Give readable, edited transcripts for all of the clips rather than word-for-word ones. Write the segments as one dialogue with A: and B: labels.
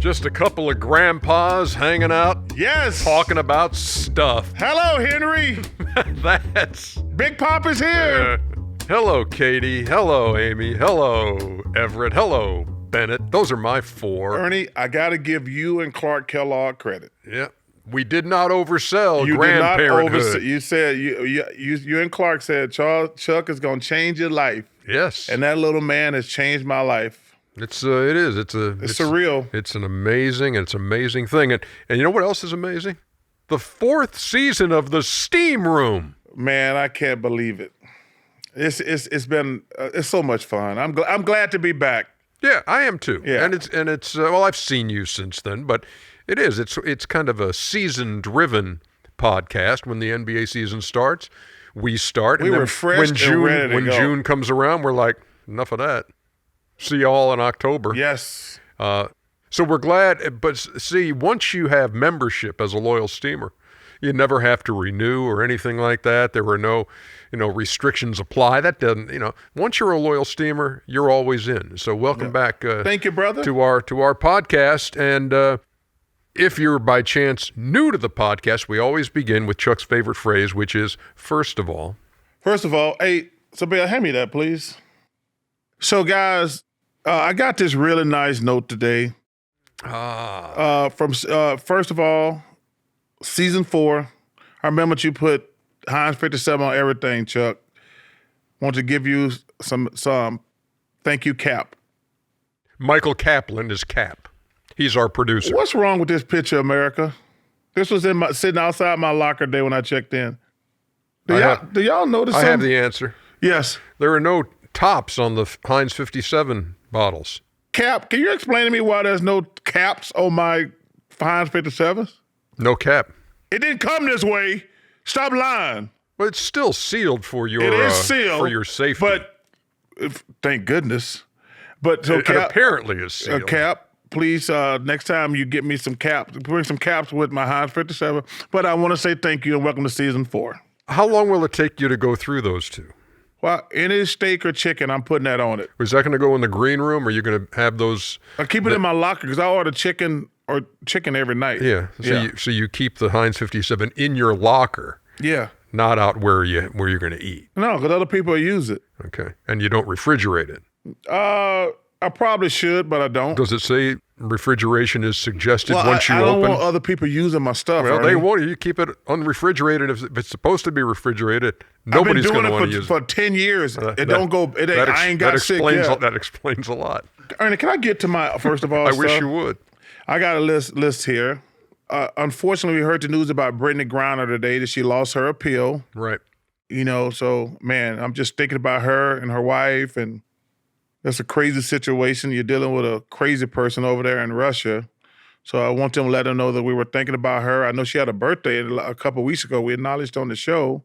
A: Just a couple of grandpas hanging out.
B: Yes.
A: Talking about stuff.
B: Hello, Henry.
A: That's...
B: Big Papa's here.
A: Hello, Katie. Hello, Amy. Hello, Everett. Hello, Bennett. Those are my four.
B: Ernie, I got to give you and Clark Kellogg credit.
A: Yeah. We did not oversell
B: You
A: grandparenthood.
B: did not you said, you and Clark said, Chuck is going to change your life.
A: Yes.
B: And that little man has changed my life.
A: It is. It's
B: surreal.
A: It's an amazing thing. And you know what else is amazing? The 4th season of The Steam Room.
B: Man, I can't believe it. It's been so much fun. I'm glad to be back.
A: Yeah, I am too.
B: Yeah.
A: And it's well, I've seen you since then, but it's kind of a season-driven podcast. When the NBA season starts, we start.
B: We
A: and
B: were fresh and ready to go.
A: When June comes around, we're like, enough of that. See y'all in October.
B: Yes.
A: So we're glad, but see, once you have membership as a loyal steamer, you never have to renew or anything like that. There were no, restrictions apply. That doesn't, once you're a loyal steamer, you're always in. So welcome back.
B: Thank you, brother.
A: To our podcast. And if you're by chance new to the podcast, we always begin with Chuck's favorite phrase, which is, first of all,
B: hey, Sabelle, hand me that, please. So, guys, I got this really nice note today. From first of all, season 4. I remember you put Heinz 57 on everything, Chuck. Want to give you some thank you, Cap.
A: Michael Kaplan is Cap. He's our producer.
B: What's wrong with this picture, America? This was sitting outside my locker day when I checked in. Do y'all notice something?
A: I have the answer.
B: Yes.
A: There are no tops on the Heinz 57 bottles.
B: Cap, can you explain to me why there's no caps on my Heinz 57s?
A: No cap.
B: It didn't come this way. Stop lying.
A: But it's still sealed for your
B: it is sealed,
A: for your safety.
B: But thank goodness. But so
A: it apparently is sealed.
B: Cap, please, next time you get me some caps, bring some caps with my Heinz 57. But I want to say thank you and welcome to season 4.
A: How long will it take you to go through those two?
B: Well, any steak or chicken, I'm putting that on it.
A: Is that going to go in the green room, or are you going to have those?
B: I keep it in my locker because I order chicken every night.
A: Yeah. So you keep the Heinz 57 in your locker.
B: Yeah.
A: Not out where you're going to eat.
B: No, because other people use it.
A: Okay. And you don't refrigerate it.
B: I probably should, but I don't.
A: Does it say refrigeration is suggested once you open?
B: I don't want other people using my stuff.
A: Well, they won't. You keep it unrefrigerated. If it's supposed to be refrigerated, nobody's going to want to use it.
B: For 10 years. I ain't got sick yet.
A: That explains a lot.
B: Ernie, can I get to my, first of all,
A: I wish you would.
B: I got a list here. Unfortunately, we heard the news about Brittney Griner today that she lost her appeal.
A: Right.
B: So, man, I'm just thinking about her and her wife, and that's a crazy situation. You're dealing with a crazy person over there in Russia. So I want them to let them know that we were thinking about her. I know she had a birthday a couple of weeks ago. We acknowledged on the show,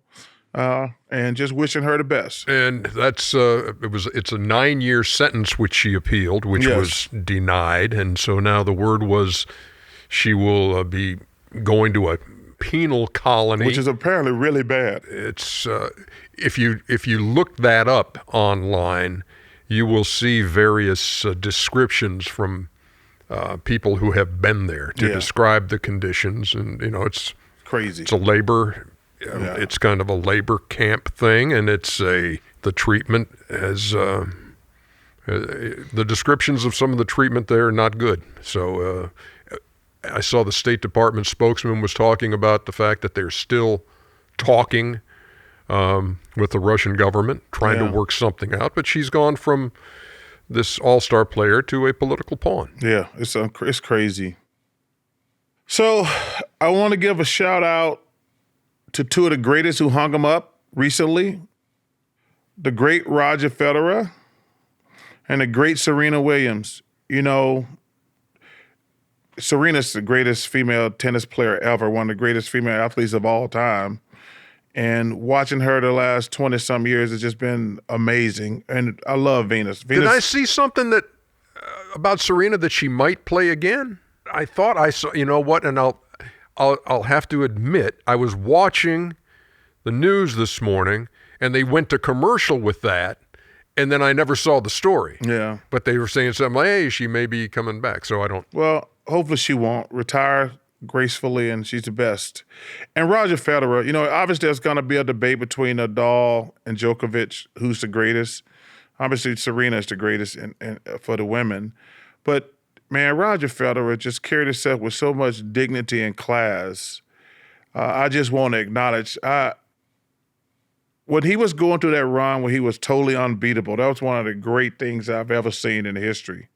B: and just wishing her the best.
A: And that's it's a 9-year sentence which she appealed, which was denied. And so now the word was she will be going to a penal colony,
B: which is apparently really bad.
A: It's if you look that up online, you will see various descriptions from people who have been there to describe the conditions, and it's
B: crazy.
A: It's a labor. It's kind of a labor camp thing, and it's the treatment as the descriptions of some of the treatment there are not good. So I saw the State Department spokesman was talking about the fact that they're still talking with the Russian government, trying to work something out. But she's gone from this all-star player to a political pawn.
B: Yeah, it's crazy. So I want to give a shout out to two of the greatest who hung him up recently, the great Roger Federer and the great Serena Williams. Serena's the greatest female tennis player ever, one of the greatest female athletes of all time. And watching her the last 20-some years has just been amazing. And I love Venus.
A: Did I see something that about Serena that she might play again? I thought I saw, and I'll have to admit, I was watching the news this morning, and they went to commercial with that, and then I never saw the story.
B: Yeah.
A: But they were saying something like, hey, she may be coming back, so I don't.
B: Well, hopefully she won't retire gracefully, and she's the best. And Roger Federer, obviously there's going to be a debate between Nadal and Djokovic, who's the greatest. Obviously Serena is the greatest for the women. But, man, Roger Federer just carried himself with so much dignity and class. I just want to acknowledge, when he was going through that run where he was totally unbeatable, that was one of the great things I've ever seen in history.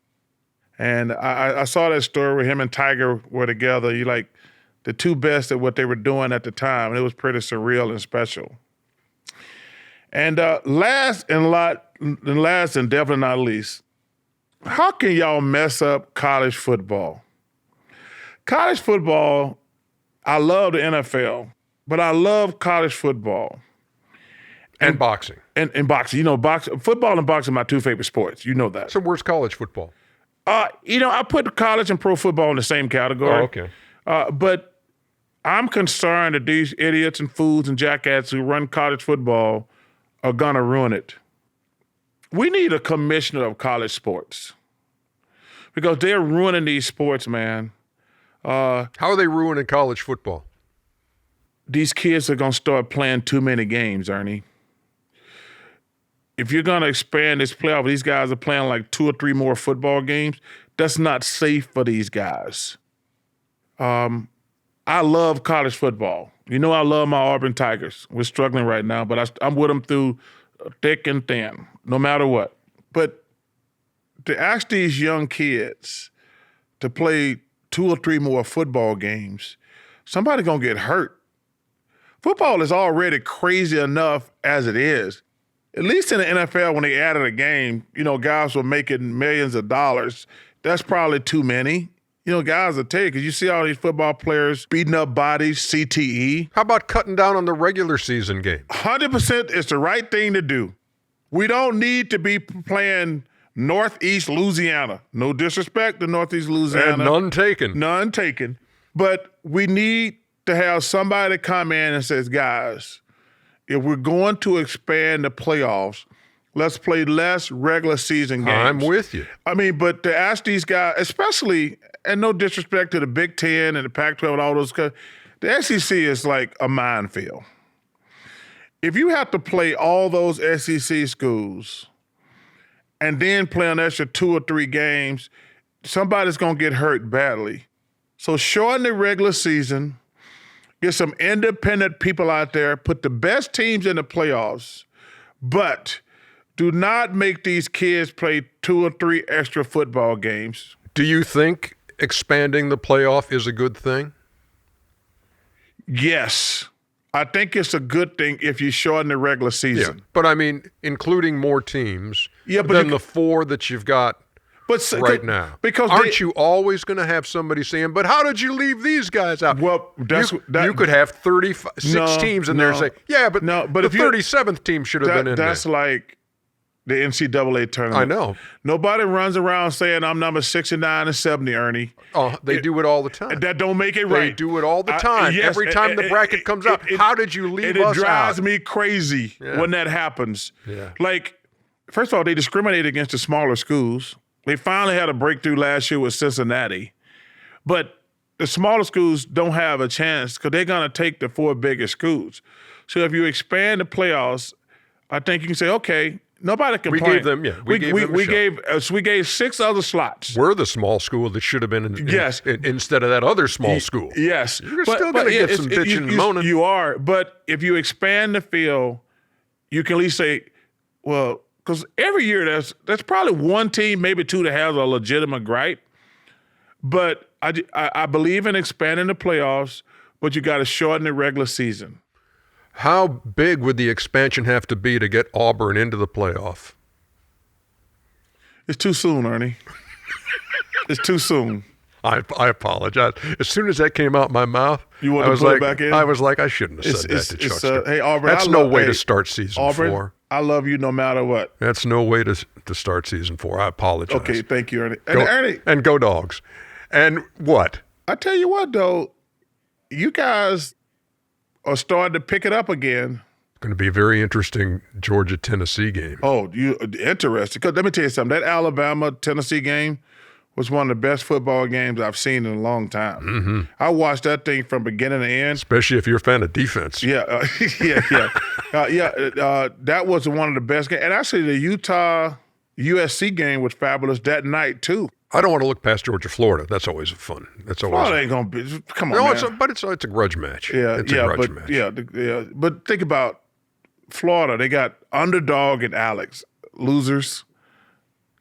B: And I saw that story where him and Tiger were together. You like the two best at what they were doing at the time. And it was pretty surreal and special. And last and definitely not least, how can y'all mess up college football? College football, I love the NFL, but I love college football.
A: And boxing.
B: And boxing. Football and boxing are my two favorite sports. You know that.
A: So where's college football?
B: I put college and pro football in the same category.
A: Oh, okay.
B: But I'm concerned that these idiots and fools and jackasses who run college football are going to ruin it. We need a commissioner of college sports because they're ruining these sports, man.
A: How are they ruining college football?
B: These kids are going to start playing too many games, Ernie. If you're going to expand this playoff, these guys are playing like 2 or 3 more football games. That's not safe for these guys. I love college football. I love my Auburn Tigers. We're struggling right now, but I'm with them through thick and thin, no matter what. But to ask these young kids to play 2 or 3 more football games, somebody's going to get hurt. Football is already crazy enough as it is. At least in the NFL, when they added a game, guys were making millions of dollars. That's probably too many. Guys will tell you, because you see all these football players beating up bodies, CTE.
A: How about cutting down on the regular season game?
B: 100% is the right thing to do. We don't need to be playing Northeast Louisiana. No disrespect to Northeast Louisiana.
A: And none taken.
B: None taken. But we need to have somebody come in and says, guys, if we're going to expand the playoffs, let's play less regular season games.
A: I'm with you.
B: But to ask these guys, especially, and no disrespect to the Big Ten and the Pac-12 and all those guys, the SEC is like a minefield. If you have to play all those SEC schools and then play an extra 2 or 3 games, somebody's going to get hurt badly. So shorten the regular season. Get some independent people out there, put the best teams in the playoffs, but do not make these kids play 2 or 3 extra football games.
A: Do you think expanding the playoff is a good thing?
B: Yes. I think it's a good thing if you shorten the regular season.
A: Yeah, but including more teams than the 4 that you've got right now.
B: Because
A: aren't you always going to have somebody saying, but how did you leave these guys out?
B: Well,
A: you could have 36 teams in there and say, yeah, but the 37th team should have been in there.
B: That's like the NCAA tournament.
A: I know.
B: Nobody runs around saying I'm number 69 and 70, Ernie.
A: Oh, they do it all the time.
B: That don't make it right.
A: They do it all the time.
B: Yes,
A: every time the bracket comes out. How did you leave us out?
B: It drives me crazy when that happens.
A: Yeah.
B: Like, first of all, they discriminate against the smaller schools. They finally had a breakthrough last year with Cincinnati. But the smaller schools don't have a chance because they're going to take the 4 biggest schools. So if you expand the playoffs, I think you can say, okay, nobody can play.
A: We gave them,
B: we gave 6 other slots.
A: We're the small school that should have been instead of that other small school.
B: Yes.
A: You're still going to get some bitching and moaning.
B: You are. But if you expand the field, you can at least say, well, because every year there's probably 1 team, maybe 2 that has a legitimate gripe. But I believe in expanding the playoffs, but you got to shorten the regular season.
A: How big would the expansion have to be to get Auburn into the playoff?
B: It's too soon, Ernie. It's too soon.
A: I apologize. As soon as that came out my mouth,
B: you want to put it back in?
A: I was like, I shouldn't have said that to Chuckster.
B: Hey, Auburn,
A: that's no way to start season
B: Auburn,
A: 4.
B: I love you no matter what.
A: That's no way to start season 4. I apologize.
B: Okay, thank you, Ernie.
A: Ernie. And go Dogs. And what?
B: I tell you what, though, you guys are starting to pick it up again.
A: It's going to be a very interesting Georgia-Tennessee game.
B: Oh, you interesting. Because let me tell you something. That Alabama-Tennessee game was one of the best football games I've seen in a long time.
A: Mm-hmm.
B: I watched that thing from beginning to end.
A: Especially if you're a fan of defense.
B: Yeah, that was one of the best games. And actually, the Utah USC game was fabulous that night too.
A: I don't want to look past Georgia, Florida. That's always fun. That's always.
B: Florida ain't gonna be. Come on,
A: no,
B: man.
A: It's a grudge match.
B: Yeah,
A: it's a grudge match.
B: Yeah. But think about Florida. They got underdog and Alex, losers.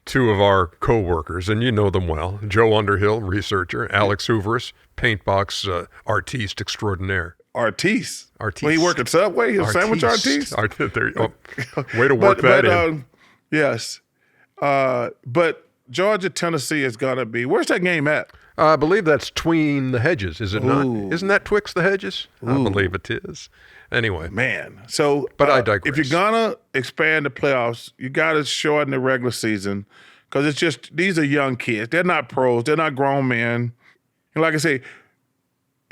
A: Two of our co-workers, and you know them well. Joe Underhill, researcher. Alex Hooveris, paintbox artiste extraordinaire.
B: Artiste.
A: When
B: he worked at Subway, he was sandwich artiste.
A: Way to work that in.
B: Yes. But Georgia, Tennessee is going to be – where's that game at?
A: I believe that's Tween the Hedges, is it not? Isn't that Twixt the Hedges?
B: Ooh.
A: I believe it is. Anyway.
B: Man. So,
A: but I digress.
B: If you're going to expand the playoffs, you got to shorten the regular season because it's just – these are young kids. They're not pros. They're not grown men. And like I say,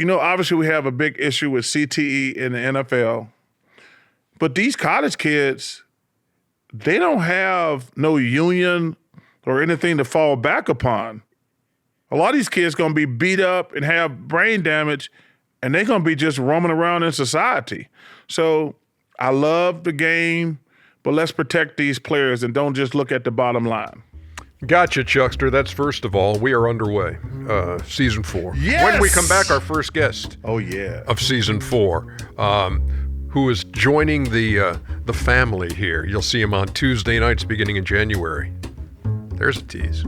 B: obviously we have a big issue with CTE in the NFL. But these college kids, they don't have no union or anything to fall back upon. A lot of these kids going to be beat up and have brain damage, and they're going to be just roaming around in society. So I love the game, but let's protect these players and don't just look at the bottom line.
A: Gotcha, Chuckster. That's first of all. We are underway. Season 4.
B: Yes!
A: When we come back, our first guest.
B: Oh, yeah.
A: Of season 4. Who is joining the family here. You'll see him on Tuesday nights beginning in January. There's a tease.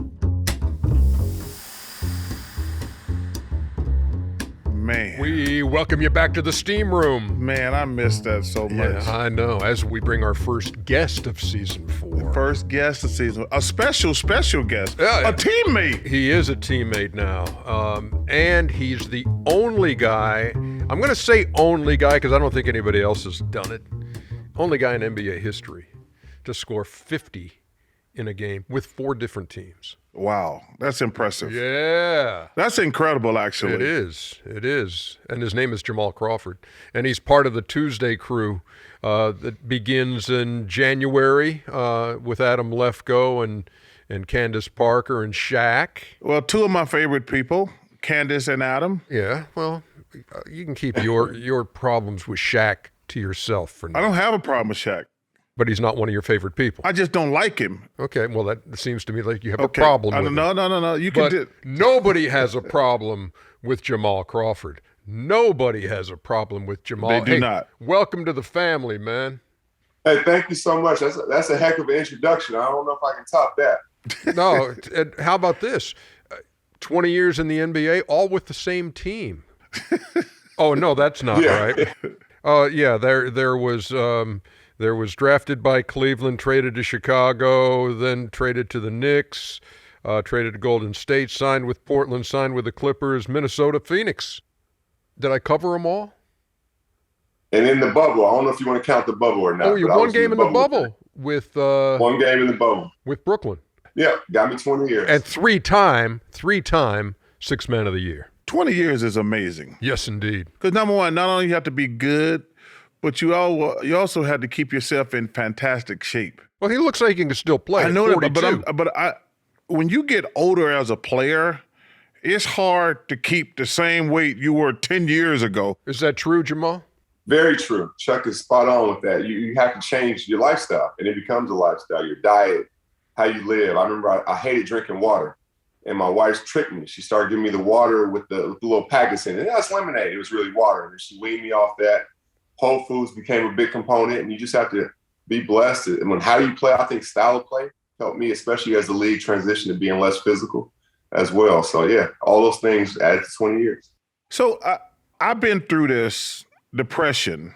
B: Man.
A: We welcome you back to the steam room.
B: Man, I missed that so much.
A: Yeah, I know. As we bring our first guest of season 4.
B: First guest of season. A special guest.
A: Yeah,
B: a teammate.
A: He is a teammate now. And he's the only guy, I'm going to say only guy because I don't think anybody else has done it, only guy in NBA history to score 50 in a game with 4 different teams.
B: Wow, that's impressive.
A: Yeah.
B: That's incredible, actually.
A: It is. And his name is Jamal Crawford. And he's part of the Tuesday crew that begins in January with Adam Lefko and Candace Parker and Shaq.
B: Well, 2 of my favorite people, Candace and Adam.
A: Yeah, well, you can keep your problems with Shaq to yourself for now.
B: I don't have a problem with Shaq.
A: But he's not one of your favorite people.
B: I just don't like him.
A: Okay, well, that seems to me like you have a problem with him.
B: No. You can
A: nobody has a problem with Jamal Crawford. Nobody has a problem with Jamal.
B: They do not.
A: Welcome to the family, man.
C: Hey, thank you so much. That's a heck of an introduction. I don't know if I can top that.
A: No, how about this? 20 years in the NBA, all with the same team. Oh, no, that's not right. Yeah, there was drafted by Cleveland, traded to Chicago, then traded to the Knicks, traded to Golden State, signed with Portland, signed with the Clippers, Minnesota, Phoenix. Did I cover them all?
C: And in the bubble, I don't know if you want to count the bubble or not.
A: Oh, you're one game in the bubble with
C: one game in the bubble
A: with Brooklyn.
C: Yeah, got me 20 years.
A: And three-time Sixth Man of the Year.
B: 20 years is amazing.
A: Yes, indeed.
B: Because number one, not only you have to be good, but you also had to keep yourself in fantastic shape.
A: Well, he looks like he can still play.
B: I know
A: that,
B: but when you get older as a player, it's hard to keep the same weight you were 10 years ago.
A: Is that true, Jamal?
C: Very true. Chuck is spot on with that. You have to change your lifestyle, and it becomes a lifestyle, your diet, how you live. I remember I hated drinking water, and my wife tricked me. She started giving me the water with the little packets in it. That's lemonade. It was really water. And she weaned me off that. Whole Foods became a big component, and you just have to be blessed. And when how you play, I think style of play helped me, especially as the league transitioned to being less physical as well. So, yeah, all those things added to 20 years.
B: So I've been through this depression.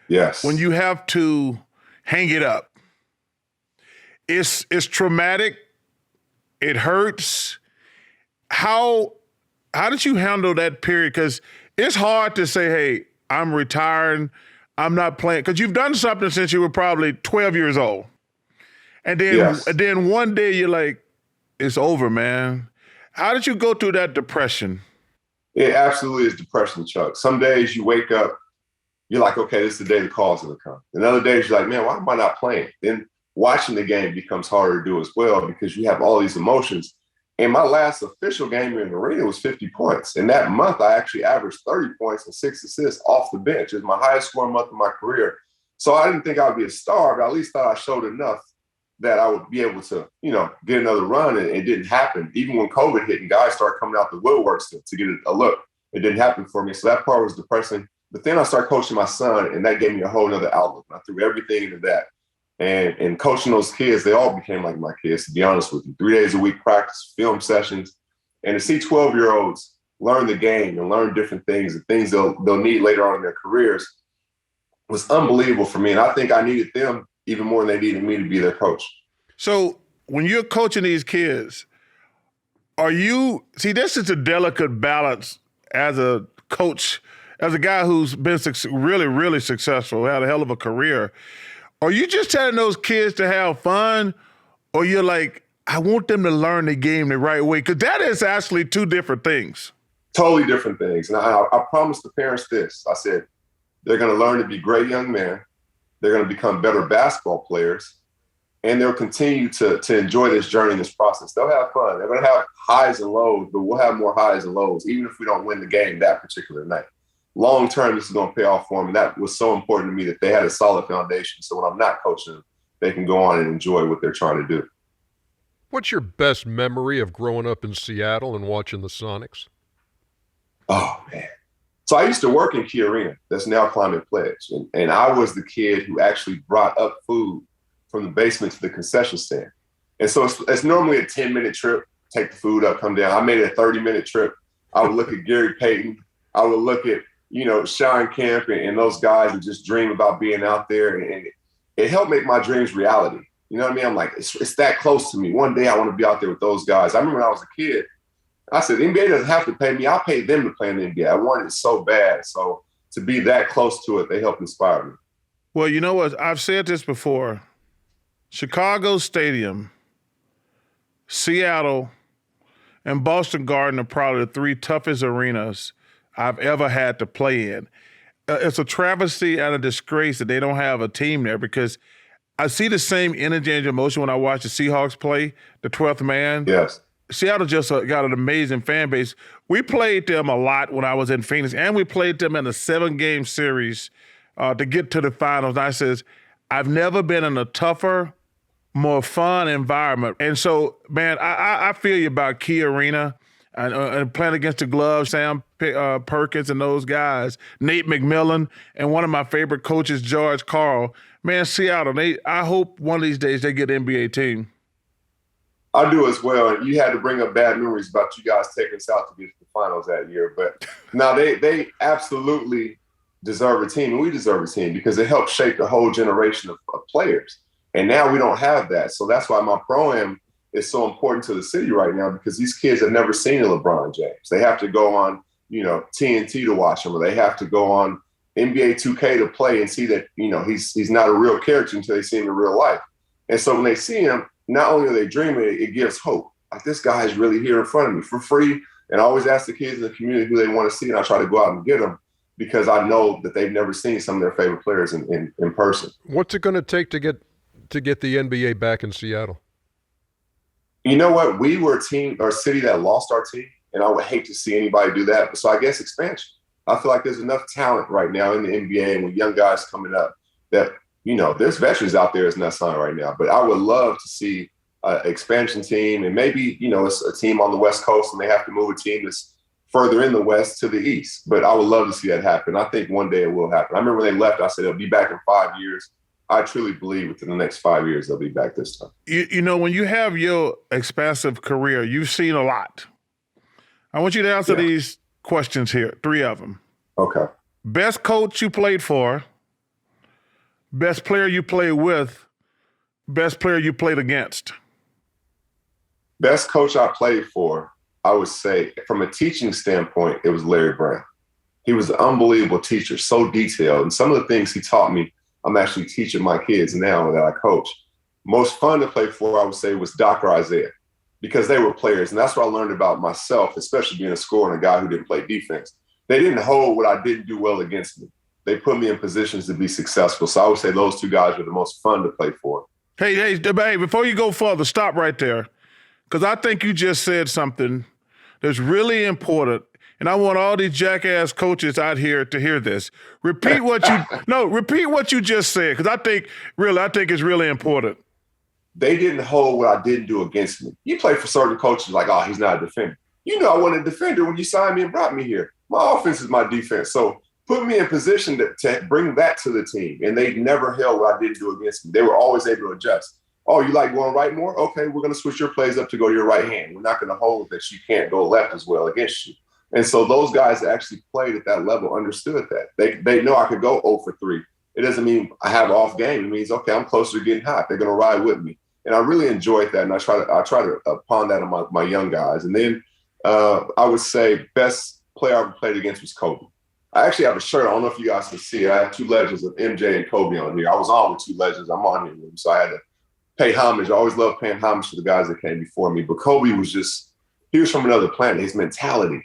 C: Yes.
B: When you have to hang it up, it's traumatic. It hurts. How did you handle that period? Because it's hard to say, hey, I'm retiring, I'm not playing. Because you've done something since you were probably 12 years old. And then one day you're like, it's over, man. How did you go through that depression?
C: It absolutely is depression, Chuck. Some days you wake up, you're like, okay, this is the day the call's going to come. And other days you're like, man, why am I not playing? Then watching the game becomes harder to do as well because you have all these emotions. And my last official game in the arena was 50 points. And that month, I actually averaged 30 points and 6 assists off the bench. It was my highest scoring month of my career. So I didn't think I would be a star, but I at least thought I showed enough that I would be able to, get another run. And it didn't happen. Even when COVID hit and guys started coming out the woodworks to get a look, it didn't happen for me. So that part was depressing. But then I started coaching my son, and that gave me a whole nother outlook. I threw everything into that. And coaching those kids, they all became like my kids, to be honest with you. 3 days a week practice, film sessions. And to see 12-year-olds learn the game and learn different things, the things they'll need later on in their careers, was unbelievable for me. And I think I needed them even more than they needed me to be their coach.
B: So when you're coaching these kids, this is a delicate balance as a coach, as a guy who's been really, really successful, had a hell of a career. Are you just telling those kids to have fun, or you're like, I want them to learn the game the right way? Because that is actually two different things.
C: Totally different things. And I promised the parents this. I said, they're going to learn to be great young men. They're going to become better basketball players. And they'll continue to enjoy this journey, this process. They'll have fun. They're going to have highs and lows, but we'll have more highs and lows, even if we don't win the game that particular night. Long term, this is going to pay off for them. And that was so important to me that they had a solid foundation. So when I'm not coaching them, they can go on and enjoy what they're trying to do.
A: What's your best memory of growing up in Seattle and watching the Sonics?
C: Oh, man. So I used to work in Key Arena. That's now Climate Pledge. And I was the kid who actually brought up food from the basement to the concession stand. And so it's normally a 10-minute trip, take the food up, come down. I made it a 30-minute trip. I would look at Gary Payton. I would look at, Sean Kemp and those guys who just dream about being out there. And it helped make my dreams reality. You know what I mean? I'm like, it's that close to me. One day I want to be out there with those guys. I remember when I was a kid, I said, the NBA doesn't have to pay me. I'll pay them to play in the NBA. I wanted it so bad. So to be that close to it, they helped inspire me.
B: Well, you know what? I've said this before. Chicago Stadium, Seattle, and Boston Garden are probably the three toughest arenas I've ever had to play in. It's a travesty and a disgrace that they don't have a team there, because I see the same energy and emotion when I watch the Seahawks play, the 12th man.
C: Yes.
B: Seattle just got an amazing fan base. We played them a lot when I was in Phoenix, and we played them in a 7-game series to get to the finals. And I says, I've never been in a tougher, more fun environment. And so, man, I feel you about Key Arena and playing against the Gloves, Sam Perkins and those guys, Nate McMillan, and one of my favorite coaches, George Karl. Man, Seattle, I hope one of these days they get an NBA team.
C: I do as well. And you had to bring up bad memories about you guys taking us out to get to the finals that year. But now they absolutely deserve a team, and we deserve a team because it helped shape the whole generation of players. And now we don't have that. So that's why my pro-am is so important to the city right now, because these kids have never seen a LeBron James. They have to go on, TNT to watch him, or they have to go on NBA 2K to play and see that, he's not a real character until they see him in real life. And so when they see him, not only are they dreaming, it gives hope. Like, this guy is really here in front of me for free. And I always ask the kids in the community who they want to see, and I try to go out and get them, because I know that they've never seen some of their favorite players in person.
A: What's it going to take to get the NBA back in Seattle?
C: You know what? We were a team or a city that lost our team, and I would hate to see anybody do that. So I guess expansion. I feel like there's enough talent right now in the NBA and with young guys coming up that, there's veterans out there that's not signed right now. But I would love to see an expansion team, and maybe, it's a team on the West Coast and they have to move a team that's further in the West to the East. But I would love to see that happen. I think one day it will happen. I remember when they left, I said it'll be back in 5 years. I truly believe within the next 5 years, they'll be back this time.
B: When you have your expansive career, you've seen a lot. I want you to answer these questions here, 3 of them.
C: Okay.
B: Best coach you played for, best player you played with, best player you played against.
C: Best coach I played for, I would say, from a teaching standpoint, it was Larry Brown. He was an unbelievable teacher, so detailed. And some of the things he taught me, I'm actually teaching my kids now that I coach. Most fun to play for, I would say, was Dr. Isaiah, because they were players. And that's what I learned about myself, especially being a scorer and a guy who didn't play defense. They didn't hold what I didn't do well against me. They put me in positions to be successful. So I would say those 2 guys were the most fun to play for.
B: Hey, before you go further, stop right there. because I think you just said something that's really important, and I want all these jackass coaches out here to hear this. Repeat what you just said, because I think it's really important.
C: They didn't hold what I didn't do against me. You play for certain coaches like, oh, he's not a defender. You know I wasn't a defender when you signed me and brought me here. My offense is my defense. So put me in position to bring that to the team. And they never held what I didn't do against me. They were always able to adjust. Oh, you like going right more? Okay, we're going to switch your plays up to go to your right hand. We're not going to hold that you can't go left as well against you. And so those guys that actually played at that level understood that. They know I could go 0 for 3. It doesn't mean I have an off game. It means, okay, I'm closer to getting hot. They're going to ride with me. And I really enjoyed that. And I try to pawn that on my young guys. And then I would say best player I ever played against was Kobe. I actually have a shirt. I don't know if you guys can see it. I have 2 legends of MJ and Kobe on here. I was on with 2 legends. I'm on here with them. So I had to pay homage. I always loved paying homage to the guys that came before me. But Kobe was he was from another planet. His mentality.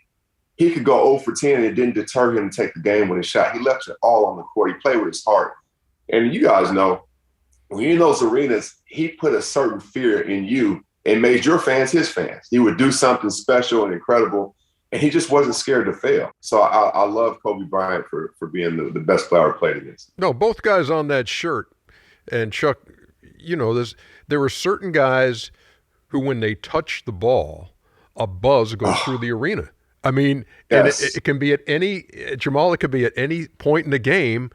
C: He could go 0 for 10 and it didn't deter him to take the game when he shot. He left it all on the court. He played with his heart. And you guys know, when you're in those arenas, he put a certain fear in you and made your fans his fans. He would do something special and incredible, and he just wasn't scared to fail. So I love Kobe Bryant for being the best player I played against.
A: No, both guys on that shirt, and Chuck, there were certain guys who, when they touch the ball, a buzz goes through the arena. I mean,
C: yes.
A: And it can be Jamal, it could be at any point in the game.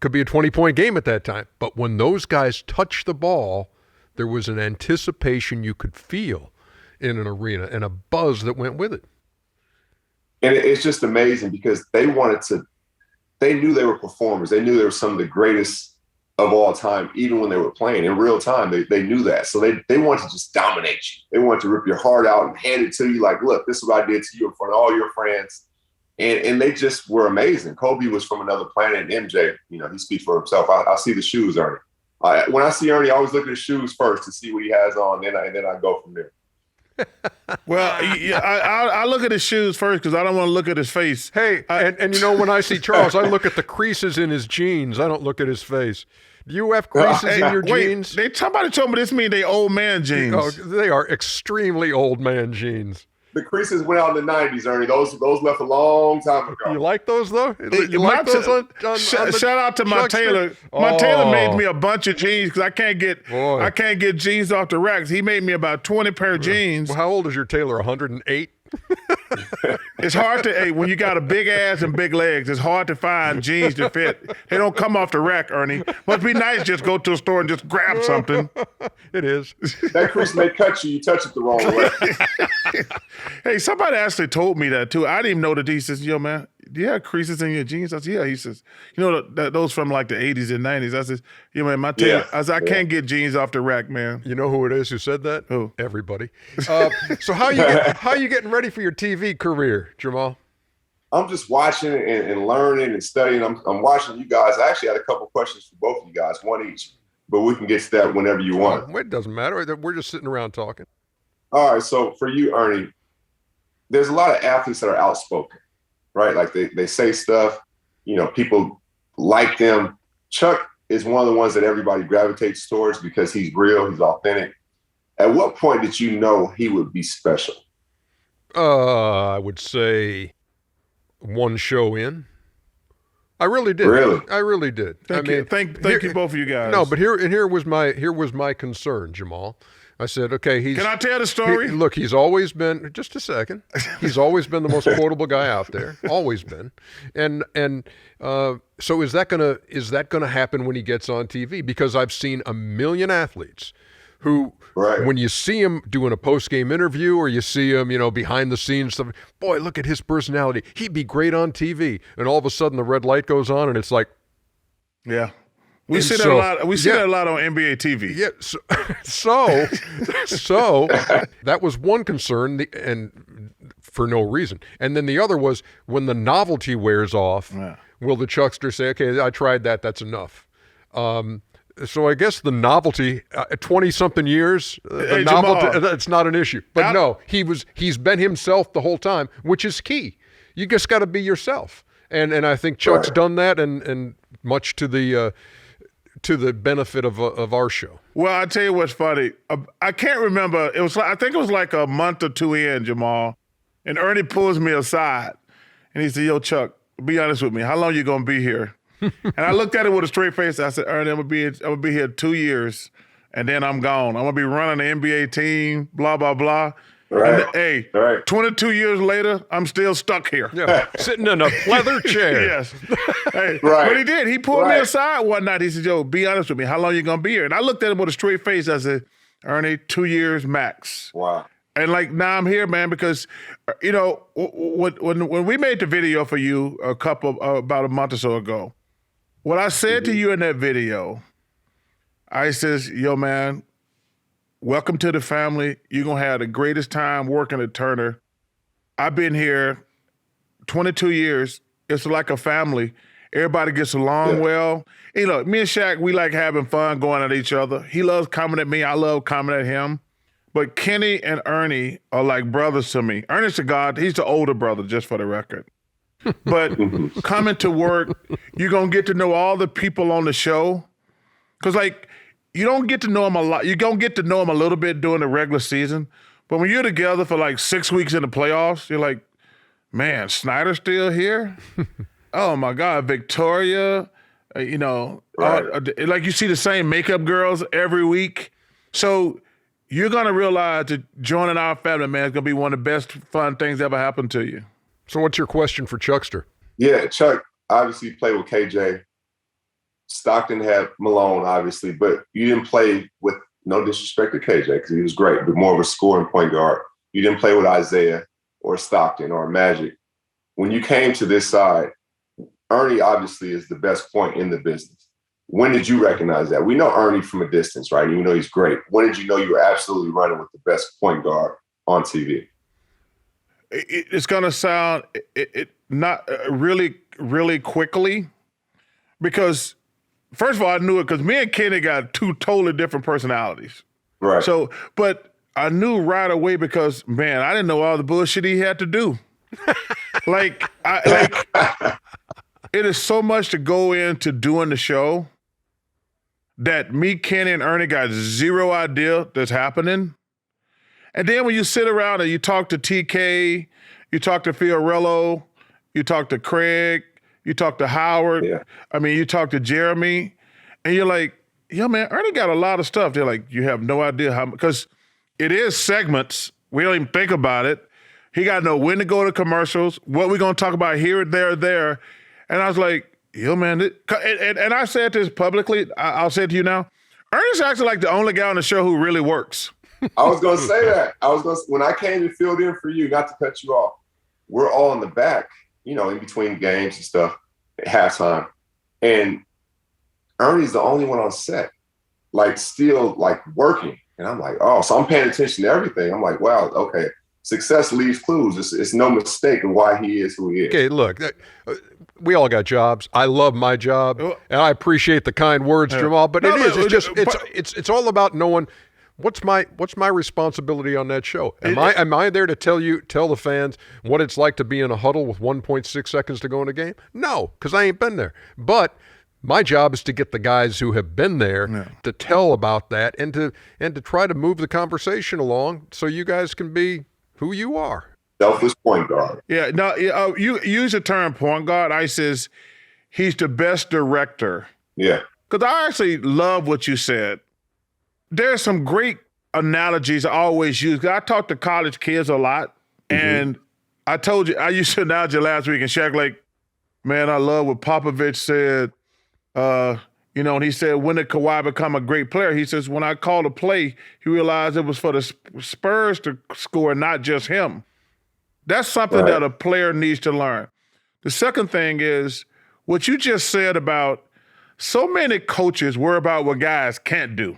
A: Could be a 20-point game at that time. But when those guys touched the ball, there was an anticipation you could feel in an arena and a buzz that went with it.
C: And it's just amazing because they knew they were performers. They knew they were some of the greatest of all time, even when they were playing in real time. They knew that. So they wanted to just dominate you. They wanted to rip your heart out and hand it to you like, look, this is what I did to you in front of all your friends. And they just were amazing. Kobe was from another planet. And MJ, he speaks for himself. I see the shoes, Ernie. When I see Ernie, I always look at his shoes first to see what he has on, and then I go from there.
B: Well, I look at his shoes first because I don't want to look at his face.
A: Hey, and when I see Charles, I look at the creases in his jeans. I don't look at his face. Do you have creases in your jeans?
B: Somebody told me this means they old man jeans.
A: Oh, they are extremely old man jeans.
C: The creases went out in the 90s, Ernie. Those left a long time ago.
A: You like those, though? You like those on
B: shout out to my tailor. My tailor made me a bunch of jeans because I can't get jeans off the racks. He made me about 20 pair of jeans.
A: Well, how old is your tailor, 108?
B: It's hard to, when you got a big ass and big legs, it's hard to find jeans to fit. They don't come off the rack, Ernie. Must be nice just go to a store and just grab something.
A: It is.
C: That crease may cut you. You touch it the wrong way.
B: Hey, somebody actually told me that too. I didn't even know that. He says, yo, man, do you have creases in your jeans? I said, yeah. He says, those from like the 80s and 90s. I said, man, my tailor. I said, I can't get jeans off the rack, man.
A: You know who it is who said that?
B: Who?
A: Everybody. So how you getting ready for your TV career, Jamal?
C: I'm just watching and learning and studying. I'm watching you guys. I actually had a couple questions for both of you guys, one each, but we can get to that whenever you want.
A: It doesn't matter. We're just sitting around talking.
C: All right. So for you, Ernie, there's a lot of athletes that are outspoken, right? Like they say stuff, people like them. Chuck is one of the ones that everybody gravitates towards because he's real, he's authentic. At what point did you know he would be special?
A: I would say one show in. I really did.
C: Really?
A: I really did.
B: Thank you both of you guys.
A: No, but here was my concern, Jamal. I said, okay,
B: Can I tell the story?
A: Look, he's always been, just a second, he's always been the most quotable guy out there, always been. And so is that gonna happen when he gets on TV? Because I've seen a million athletes who, when you see him doing a post-game interview or you see him, behind the scenes stuff, boy, look at his personality. He'd be great on TV. And all of a sudden the red light goes on and it's like,
B: yeah. We see that a lot. We see that a lot on NBA TV.
A: Yeah. So that was one concern, and for no reason. And then the other was when the novelty wears off, will the Chuckster say, "Okay, I tried that. That's enough." So I guess the novelty, 20-something years, the novelty, that's not an issue. But no, he's been himself the whole time, which is key. You just got to be yourself. And I think Chuck's done that, and much to the to the benefit of our show.
B: Well, I tell you what's funny. I can't remember. I think it was like a month or two in, Jamal, and Ernie pulls me aside, and he said, "Yo, Chuck, be honest with me. How long you gonna be here?" And I looked at him with a straight face. I said, "Ernie, I'm gonna be here 2 years, and then I'm gone. I'm gonna be running the NBA team. Blah blah blah."
C: Right.
B: And,
C: right.
B: 22 years later, I'm still stuck here.
A: Yeah, sitting in a leather chair.
B: Yes. Hey,
C: Right.
B: But he did. He pulled me
C: Right.
B: aside one night. He said, "Yo, be honest with me. How long you gonna be here?" And I looked at him with a straight face. I said, "Ernie, 2 years max."
C: Wow.
B: And like now I'm here, man, because when we made the video for you about a month or so ago, what I said to you in that video, I says, "Yo, man, welcome to the family. You're gonna have the greatest time working at Turner. I've been here 22 years. It's like a family. Everybody gets along well. Me and Shaq, we like having fun going at each other. He loves coming at me. I love coming at him. But Kenny and Ernie are like brothers to me. Ernie's a god. He's the older brother, just for the record. But coming to work, you're going to get to know all the people on the show. Because, you don't get to know them a lot. You're going to get to know them a little bit during the regular season. But when you're together for 6 weeks in the playoffs, you're like, man, Snyder's still here? Oh, my God, Victoria,
C: Right.
B: You see the same makeup girls every week. So you're going to realize that joining our family, man, is going to be one of the best fun things that ever happened to you.
A: So what's your question for Chuckster?
C: Yeah, Chuck obviously played with KJ. Stockton had Malone, obviously, but you didn't play with, no disrespect to KJ, because he was great, but more of a scoring point guard. You didn't play with Isaiah or Stockton or Magic. When you came to this side, Ernie obviously is the best point in the business. When did you recognize that? We know Ernie from a distance, right? You know he's great. When did you know you were absolutely running with the best point guard on TV?
B: It's going to sound not really, really quickly, because first of all, I knew it because me and Kenny got two totally different personalities.
C: Right.
B: So, but I knew right away because, man, I didn't know all the bullshit he had to do. It is so much to go into doing the show that me, Kenny, and Ernie got zero idea that's happening. And then when you sit around and you talk to TK, you talk to Fiorello, you talk to Craig, you talk to Howard, you talk to Jeremy, and you're like, yo, man, Ernie got a lot of stuff. They're like, you have no idea how, because it is segments. We don't even think about it. He got to know when to go to commercials, what we're going to talk about here, there. And I was like, yo, man, and I said this publicly, I'll say it to you now, Ernie's actually like the only guy on the show who really works.
C: I was going to say that. When I came to fill in for you, not to cut you off, we're all in the back, in between games and stuff at halftime. And Ernie's the only one on set, still working. And I'm like, oh, so I'm paying attention to everything. I'm like, wow, okay. Success leaves clues. It's no mistake of why he is who he is.
A: Okay, look, we all got jobs. I love my job, and I appreciate the kind words, Jamal. But it's all about knowing what's my responsibility on that show. Am I there to tell the fans what it's like to be in a huddle with 1.6 seconds to go in a game? No, because I ain't been there. But my job is to get the guys who have been there to tell about that and to try to move the conversation along so you guys can be who you are.
C: Selfless point guard.
B: Yeah, no, you use the term point guard. I says he's the best director.
C: Yeah.
B: Because I actually love what you said. There's some great analogies I always use. I talk to college kids a lot, and I told you, I used an analogy last week, and Shaq man, I love what Popovich said. And he said, when did Kawhi become a great player? He says, when I called a play, he realized it was for the Spurs to score, not just him. That's something that a player needs to learn. The second thing is what you just said about so many coaches worry about what guys can't do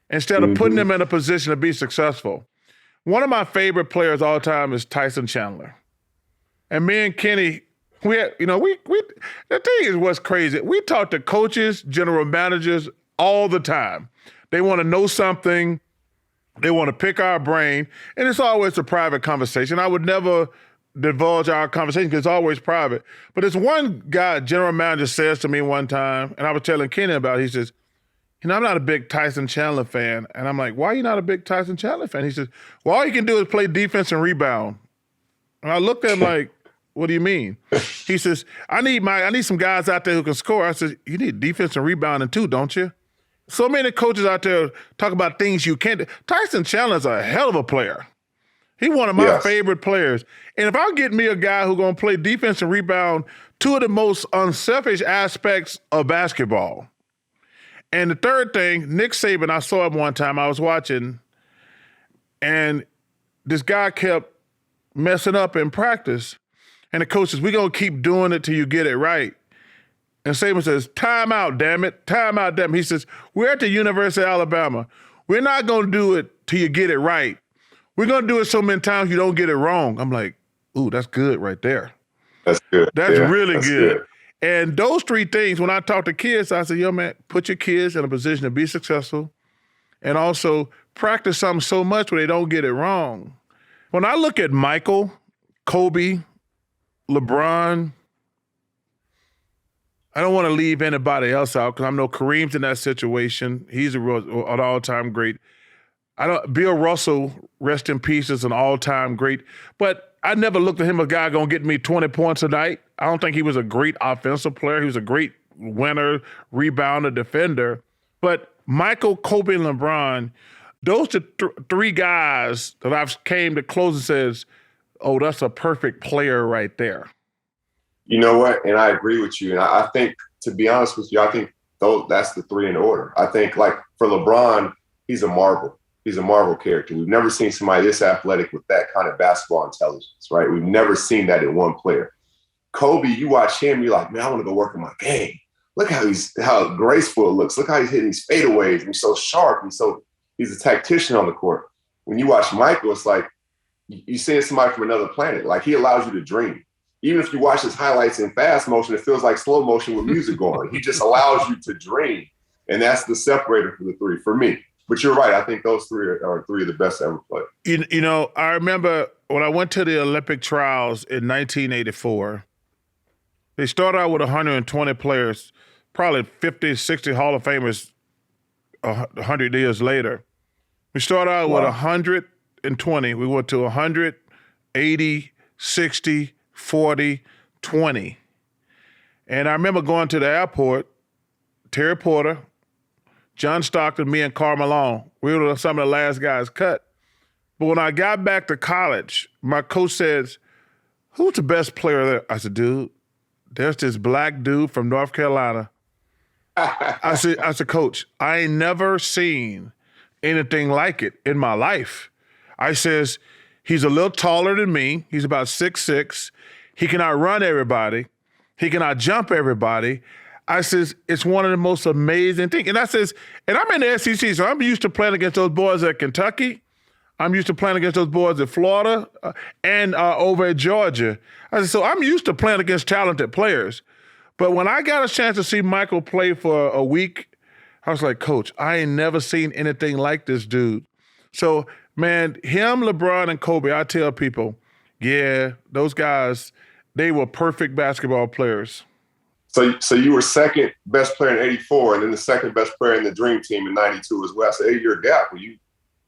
B: instead of putting them in a position to be successful. One of my favorite players all the time is Tyson Chandler. And me and Kenny, the thing is what's crazy. We talk to coaches, general managers all the time. They want to know something. They want to pick our brain. And it's always a private conversation. I would never divulge our conversation because it's always private. But there's one guy, general manager, says to me one time, and I was telling Kenny about it, he says, I'm not a big Tyson Chandler fan. And I'm like, why are you not a big Tyson Chandler fan? He says, well, all you can do is play defense and rebound. And I looked at him like, what do you mean? He says, I need some guys out there who can score. I said, you need defense and rebounding too, don't you? So many coaches out there talk about things you can't do. Tyson Chandler's a hell of a player. He's one of my favorite players. And if I get me a guy who's going to play defense and rebound, two of the most unselfish aspects of basketball. And the third thing, Nick Saban, I saw him one time, I was watching, and this guy kept messing up in practice. And the coach says, we're going to keep doing it till you get it right. And Saban says, time out, damn it. Time out, damn it. He says, we're at the University of Alabama. We're not going to do it till you get it right. We're going to do it so many times you don't get it wrong. I'm like, ooh, that's good right there.
C: That's good.
B: That's really good. And those three things, when I talk to kids, I say, yo, man, put your kids in a position to be successful and also practice something so much where they don't get it wrong. When I look at Michael, Kobe, LeBron, I don't want to leave anybody else out because I know Kareem's in that situation. He's an all-time great. Bill Russell, rest in peace, is an all-time great. But I never looked at him as a guy going to get me 20 points a night. I don't think he was a great offensive player. He was a great winner, rebounder, defender. But Michael, Kobe, and LeBron, those are three guys that I've came to close and says, oh, that's a perfect player right there.
C: You know what? And I agree with you. And I think, to be honest with you, I think that's the three in order. I think, like, for LeBron, he's a marvel. He's a marvel character. We've never seen somebody this athletic with that kind of basketball intelligence, right? We've never seen that in one player. Kobe, you watch him, you're like, man, I want to go work on my game. Look how graceful it looks. Look how he's hitting these fadeaways. And he's so sharp. He's a tactician on the court. When you watch Michael, it's like you see somebody from another planet. Like, he allows you to dream. Even if you watch his highlights in fast motion, it feels like slow motion with music going. He just allows you to dream. And that's the separator for the three, for me. But you're right. I think those three are three of the best ever played.
B: You know, I remember when I went to the Olympic trials in 1984, they started out with 120 players, probably 50, 60 Hall of Famers 100 years later. We started out with 120. We went to 100, 80, 60, 40, 20. And I remember going to the airport, Terry Porter, John Stockton, me, and Karl Malone. We were some of the last guys cut. But when I got back to college, my coach says, who's the best player there? I said, dude, there's this black dude from North Carolina. I said, coach, I ain't never seen anything like it in my life. I says, he's a little taller than me. He's about 6'6". He can outrun everybody. He can outjump everybody. I says, it's one of the most amazing things. And I says, and I'm in the SEC, so I'm used to playing against those boys at Kentucky. I'm used to playing against those boys at Florida and over at Georgia. I said, so I'm used to playing against talented players. But when I got a chance to see Michael play for a week, I was like, coach, I ain't never seen anything like this dude. So, man, him, LeBron, and Kobe, I tell people, yeah, those guys, they were perfect basketball players.
C: So you were second best player in 84 and then the second best player in the Dream Team in 92 as well. So 8-year gap where you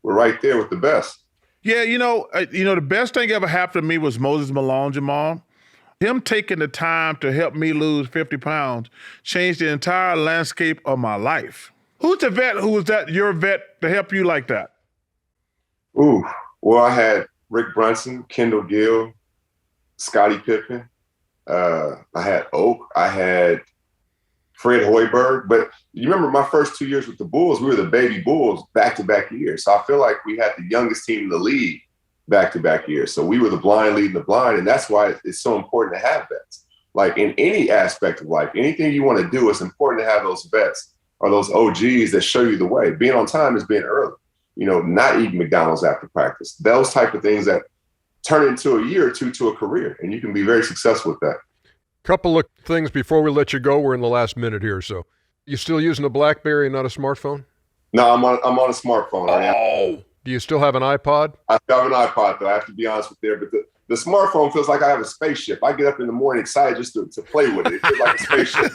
C: were right there with the best.
B: Yeah, you know, the best thing ever happened to me was Moses Malone, Jamal. Him taking the time to help me lose 50 pounds changed the entire landscape of my life. Who's the vet who was your vet to help you like that?
C: Ooh, well, I had Rick Brunson, Kendall Gill, Scottie Pippen. I had Oak. I had Fred Hoiberg. But you remember my first 2 years with the Bulls, we were the baby Bulls back-to-back years. So I feel like we had the youngest team in the league back-to-back years. So we were the blind leading the blind, and that's why it's so important to have vets. Like, in any aspect of life, anything you want to do, it's important to have those vets or those OGs that show you the way. Being on time is being early. You know, not eating McDonald's after practice. Those type of things that turn into a year or two to a career, and you can be very successful with that.
A: Couple of things before we let you go. We're in the last minute here, so you still using a BlackBerry and not a smartphone?
C: No, I'm on a smartphone.
A: Oh, do you still have an iPod?
C: I have an iPod, though. I have to be honest with you. But The smartphone feels like I have a spaceship. I get up in the morning excited just to play with it. It feels like a spaceship.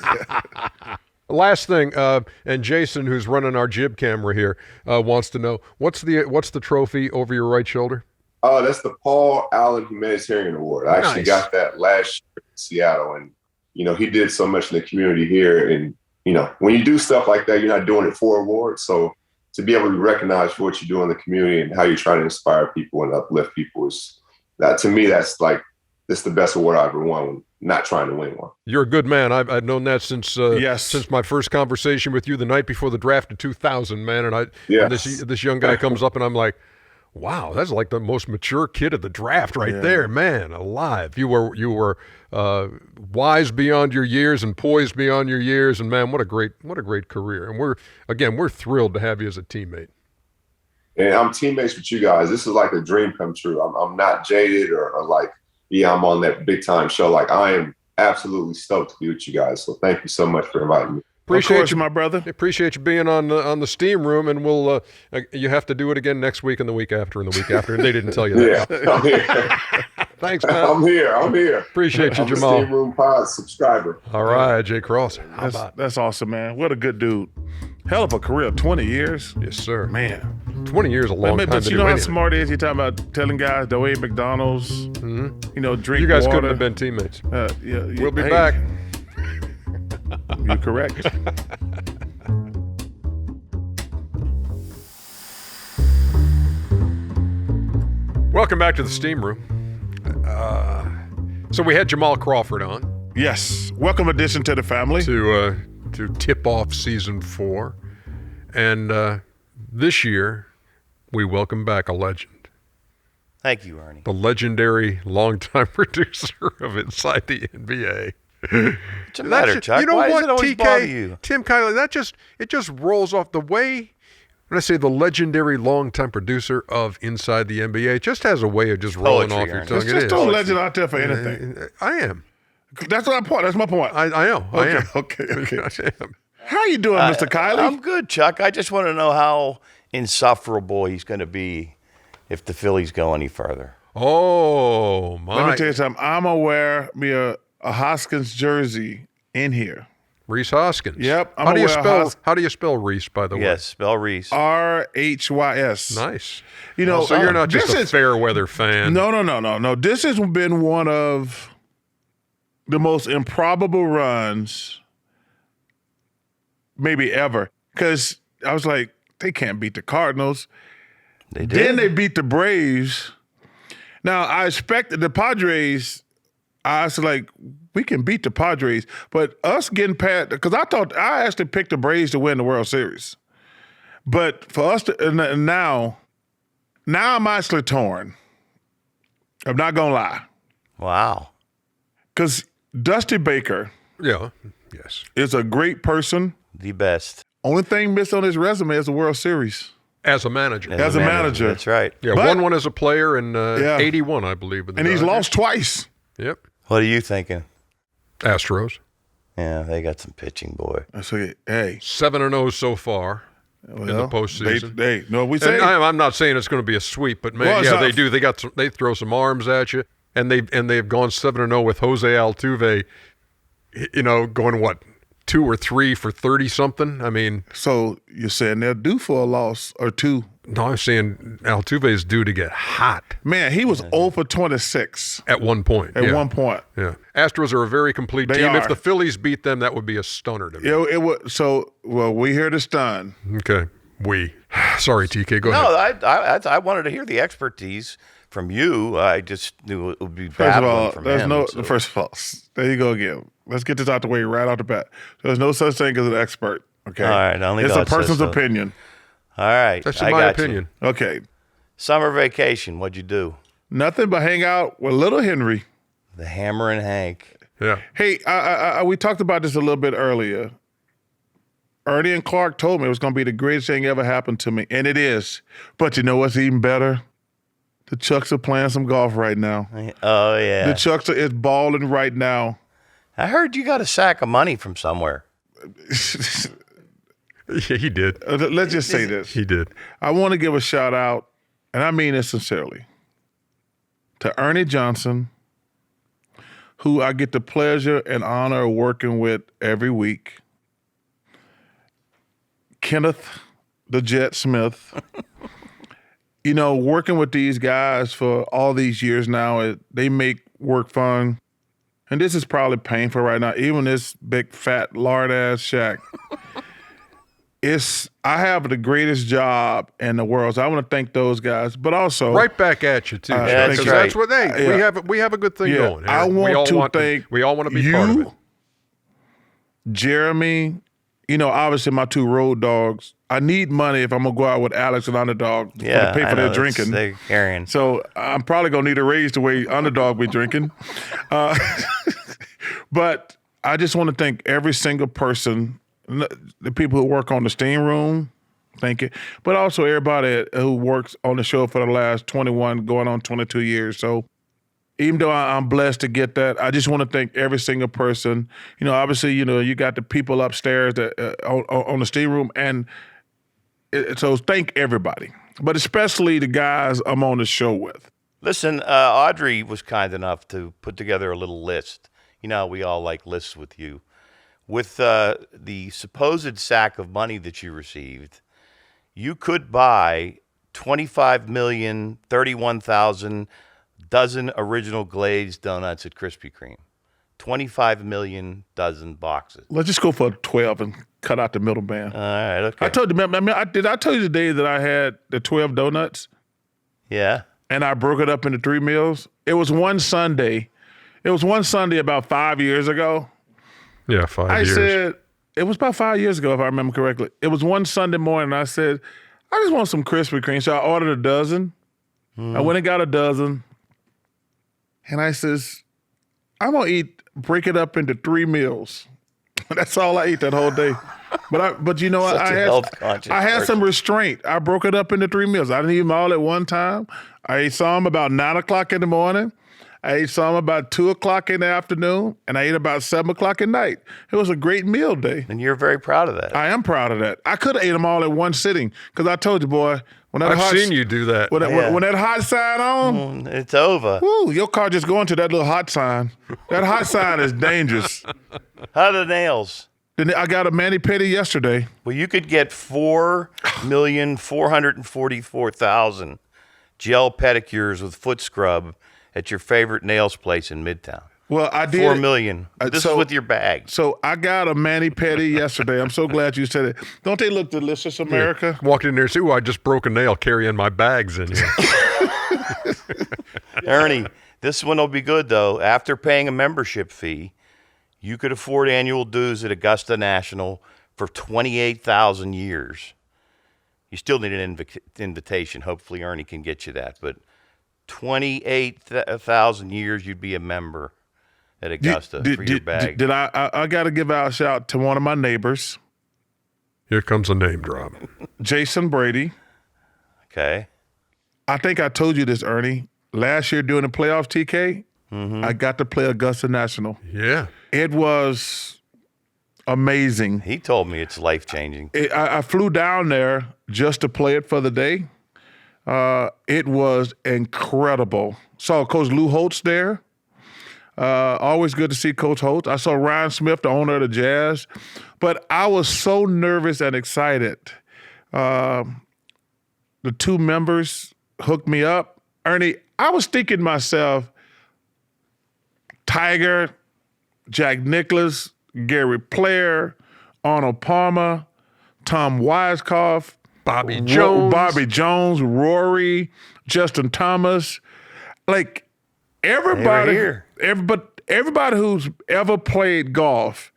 A: Last thing, and Jason, who's running our jib camera here, wants to know what's the trophy over your right shoulder?
C: Oh, that's the Paul Allen Humanitarian Award. I actually got that last year in Seattle, and he did so much in the community here. And when you do stuff like that, you're not doing it for awards. So to be able to be recognized for what you do in the community and how you're trying to inspire people and uplift people is that, to me, that's the best award I ever won when not trying to win one.
A: You're a good man. I've known that since my first conversation with you the night before the draft in 2000, man. And this young guy comes up and I'm like, wow, that's like the most mature kid of the draft right there, man. Alive. You were wise beyond your years and poised beyond your years, and man, what a great career. And we're thrilled to have you as a teammate.
C: And I'm teammates with you guys. This is like a dream come true. I'm not jaded or like, I'm on that big time show. Like, I am absolutely stoked to be with you guys. So thank you so much for inviting me.
B: Appreciate you, my brother.
A: Appreciate you being on the steam room, and we'll you have to do it again next week and the week after and the week after. And they didn't tell you that.
C: Yeah, I'm here.
A: Thanks, man.
C: I'm here.
A: Appreciate you,
C: I'm
A: Jamal.
C: a Steam Room Pod subscriber.
A: All right, Jay Cross.
B: That's awesome, man. What a good dude. Hell of a career, 20 years.
A: Yes, sir.
B: Man.
A: 20 years is a long time
B: but
A: to
B: you
A: do
B: know how
A: anything.
B: smart he is? You're talking about telling guys to eat McDonald's, drink
A: You guys
B: water.
A: couldn't have been teammates. We'll be
B: hey,
A: back.
B: You're correct.
A: Welcome back to the steam room. So we had Jamal Crawford on
B: Yes. Welcome addition to the family.
A: to tip off season 4, and this year we welcome back a legend,
D: Thank you, Ernie.
A: the legendary longtime producer of Inside the NBA.
D: What's the matter, Chuck?
A: You know
D: Why
A: what,
D: does it always
A: TK,
D: bother you?
A: Tim Kiley, it just rolls off the way. When I say the legendary longtime producer of Inside the NBA, it just has a way of just rolling
D: Poetry,
A: off your
D: Ernie.
A: tongue.
B: Let's
A: It
B: just
A: is.
B: throw a legend out there for anything.
A: I am.
B: That's my point. That's my point.
A: I know. I am.
B: Okay.
A: I am.
B: How you doing, Mr. Kiley?
D: I'm good, Chuck. I just want to know how insufferable he's going to be if the Phillies go any further.
A: Oh, my.
B: Let me tell you something. I'm aware me a Hoskins jersey in here.
A: Reese Hoskins.
B: Yep, I'm
A: How do you
B: aware of
A: How do you spell Reese, by the way?
D: Yes, spell Reese.
B: RHYS.
A: Nice.
B: You know,
A: So you're not just
B: this
A: a
B: is-
A: fair weather fan.
B: No. This has been one of the most improbable runs maybe ever. Because I was like, they can't beat the Cardinals.
D: They did.
B: Then they beat the Braves. Now, I expected the Padres, I was like, we can beat the Padres. But us getting past, because I actually picked the Braves to win the World Series. But for us to, now I'm actually torn. I'm not going to lie.
D: Wow.
B: Because Dusty Baker
A: Yeah. Yes.
B: is a great person.
D: The best.
B: Only thing missed on his resume is the World Series.
A: As a manager.
B: As a manager.
D: That's right.
A: Yeah.
B: But-
A: won one as a player in
B: Yeah.
A: 81, I believe. with the
B: And he's
A: Dodgers.
B: lost twice.
A: Yep.
D: What are you thinking?
A: Astros.
D: Yeah, they got some pitching, boy.
B: So, hey.
A: 7-0 so far in the
B: Well,
A: postseason.
B: we say.
A: And I'm not saying it's going to be a sweep, but man,
B: Well, it's
A: yeah,
B: not-
A: they do. They throw some arms at you, and they've gone 7-0 with Jose Altuve. Going what, 2 or 3 for 30 something. I mean,
B: So you're saying they're due for a loss or two.
A: no, I'm saying Altuve is due to get hot
B: Man, he was 0 for 26
A: at one point.
B: at
A: yeah.
B: one point.
A: Yeah, Astros are a very complete
B: They
A: team. If
B: are.
A: the Phillies beat them, that would be a stunner to me.
B: It was we here to stun.
A: Okay, sorry, TK, go ahead.
D: No, I wanted to hear the expertise from you. I just knew it would be
B: First of
D: babbling
B: all,
D: from
B: there's
D: him.
B: no.
D: so-
B: First of all, there you go again. Let's get this out the way right off the bat. There's no such thing as an expert. Okay.
D: All right, only
B: it's
D: God
B: a
D: says
B: person's
D: so.
B: opinion.
D: All right.
A: That's
D: I
A: my
D: got you.
A: opinion.
B: Okay.
D: Summer vacation, what'd you do?
B: Nothing but hang out with little Henry.
D: The Hammer and Hank.
A: Yeah,
B: Hey, we talked about this a little bit earlier. Ernie and Clark told me it was going to be the greatest thing ever happened to me, and it is. But you know what's even better? The Chucks are playing some golf right now.
D: Oh, yeah.
B: The Chuckster is balling right now.
D: I heard you got a sack of money from somewhere.
A: yeah, he did.
B: Let's just say this.
A: He did.
B: I want to give a shout out, and I mean this sincerely, to Ernie Johnson, who I get the pleasure and honor of working with every week, Kenneth the Jet Smith. Working with these guys for all these years now, they make work fun. And this is probably painful right now, even this big, fat, lard-ass Shaq. I have the greatest job in the world, so I want to thank those guys. But also,
A: right back at you too,
D: that's
A: because
D: right.
A: that's what we have a good thing going. Here.
B: I want to thank
A: we all want to be
B: you,
A: part of it.
B: Jeremy, obviously my two road dogs. I need money if I'm gonna go out with Alex and Underdog to pay for their drinking.
D: They're carrying.
B: So I'm probably gonna need a raise the way Underdog be drinking. But I just want to thank every single person, the people who work on the steam room, thank you, but also everybody who works on the show for the last 21, going on 22 years. So even though I'm blessed to get that, I just want to thank every single person. Obviously, you got the people upstairs that on the steam room, and so thank everybody, but especially the guys I'm on the show with.
D: Listen, Audrey was kind enough to put together a little list. We all like lists with you. With the supposed sack of money that you received, you could buy 25,031,000 dozen original glazed donuts at Krispy Kreme. 25 million dozen boxes.
B: Let's just go for 12 and cut out the middleman.
D: All right, okay.
B: I told you, did I tell you the day that I had the 12 donuts?
D: Yeah.
B: And I broke it up into 3 meals? It was one Sunday. It was one Sunday about 5 years ago.
A: Yeah, 5 years.
B: I said, it was about 5 years ago, if I remember correctly. It was one Sunday morning. I said, I just want some Krispy Kreme. So I ordered a dozen. I went and got a dozen. And I says, I'm going to break it up into 3 meals. That's all I ate that whole day. But you know what? I had some restraint. I broke it up into 3 meals. I didn't eat them all at one time. I ate some about 9 o'clock in the morning. I ate some about 2 o'clock in the afternoon, and I ate about 7 o'clock at night. It was a great meal day.
D: And you're very proud of that.
B: I am proud of that. I could have ate them all at one sitting, because I told you, boy, when that
A: I've seen you do that.
B: When that hot sign on,
D: it's over.
B: woo, your car just going to that little hot sign. That hot sign is dangerous.
D: How are the nails?
B: Then I got a mani-pedi yesterday.
D: Well, you could get 4,444,000 gel pedicures with foot scrub at your favorite nails place in Midtown.
B: Well, I did.
D: 4 million. This
B: so-
D: is with your bag.
B: So I got a mani-pedi yesterday. I'm so glad you said it. Don't they look delicious, America?
A: Walked in there and said, "Ooh, I just broke a nail carrying my bags in here."
D: Ernie, this one will be good, though. After paying a membership fee, you could afford annual dues at Augusta National for 28,000 years. You still need an invitation. Hopefully Ernie can get you that. But 28,000 years you'd be a member at Augusta for your bag.
B: I got to give out a shout to one of my neighbors,
A: Here comes a name drop.
B: Jason Brady.
D: Okay.
B: I think I told you this, Ernie. Last year during the playoffs, TK, I got to play Augusta National.
A: Yeah.
B: It was amazing.
D: He told me it's life-changing.
B: I flew down there just to play it for the day. It was incredible. Saw Coach Lou Holtz there. Always good to see Coach Holtz. I saw Ryan Smith, the owner of the Jazz. But I was so nervous and excited. The 2 members hooked me up. Ernie, I was thinking to myself, Tiger, Jack Nicklaus, Gary Player, Arnold Palmer, Tom Weiskopf,
A: Bobby Jones,
B: Rory, Justin Thomas, like everybody, everybody who's ever played golf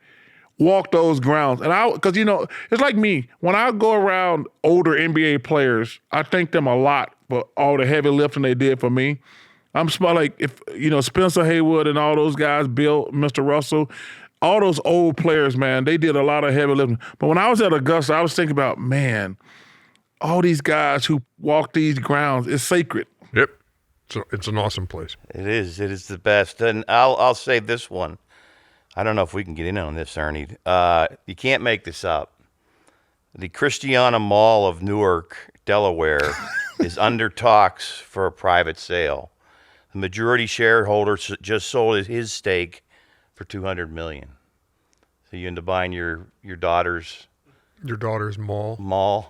B: walked those grounds. And because it's like me, when I go around older NBA players, I thank them a lot for all the heavy lifting they did for me. I'm like, if Spencer Haywood and all those guys, Bill, Mr. Russell, all those old players, man, they did a lot of heavy lifting. But when I was at Augusta, I was thinking about, man, all these guys who walk these grounds, it's sacred.
A: Yep. So it's an awesome place.
D: It is. It is the best. And I'll say this one. I don't know if we can get in on this, Ernie. You can't make this up. The Christiana Mall of Newark, Delaware, is under talks for a private sale. The majority shareholder just sold his stake for $200 million. So you end up buying your daughter's
A: mall.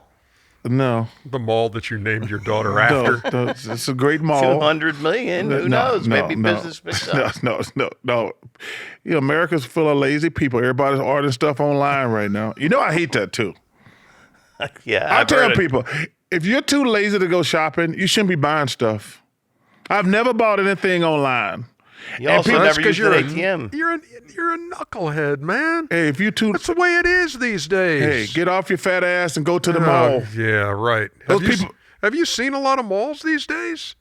B: No.
A: The mall that you named your daughter after.
B: No, it's a great mall.
D: $200 million. Who knows? Maybe business picks up.
B: No. You know, America's full of lazy people. Everybody's ordering stuff online right now. You know, I hate that too.
D: Yeah,
B: I tell people, if you're too lazy to go shopping, you shouldn't be buying stuff. I've never bought anything online.
D: You also never used an ATM.
A: You're a knucklehead, man.
B: Hey, if you too,
A: that's the way it is these days.
B: Hey, get off your fat ass and go to the mall.
A: Yeah, right. Have you seen a lot of malls these days?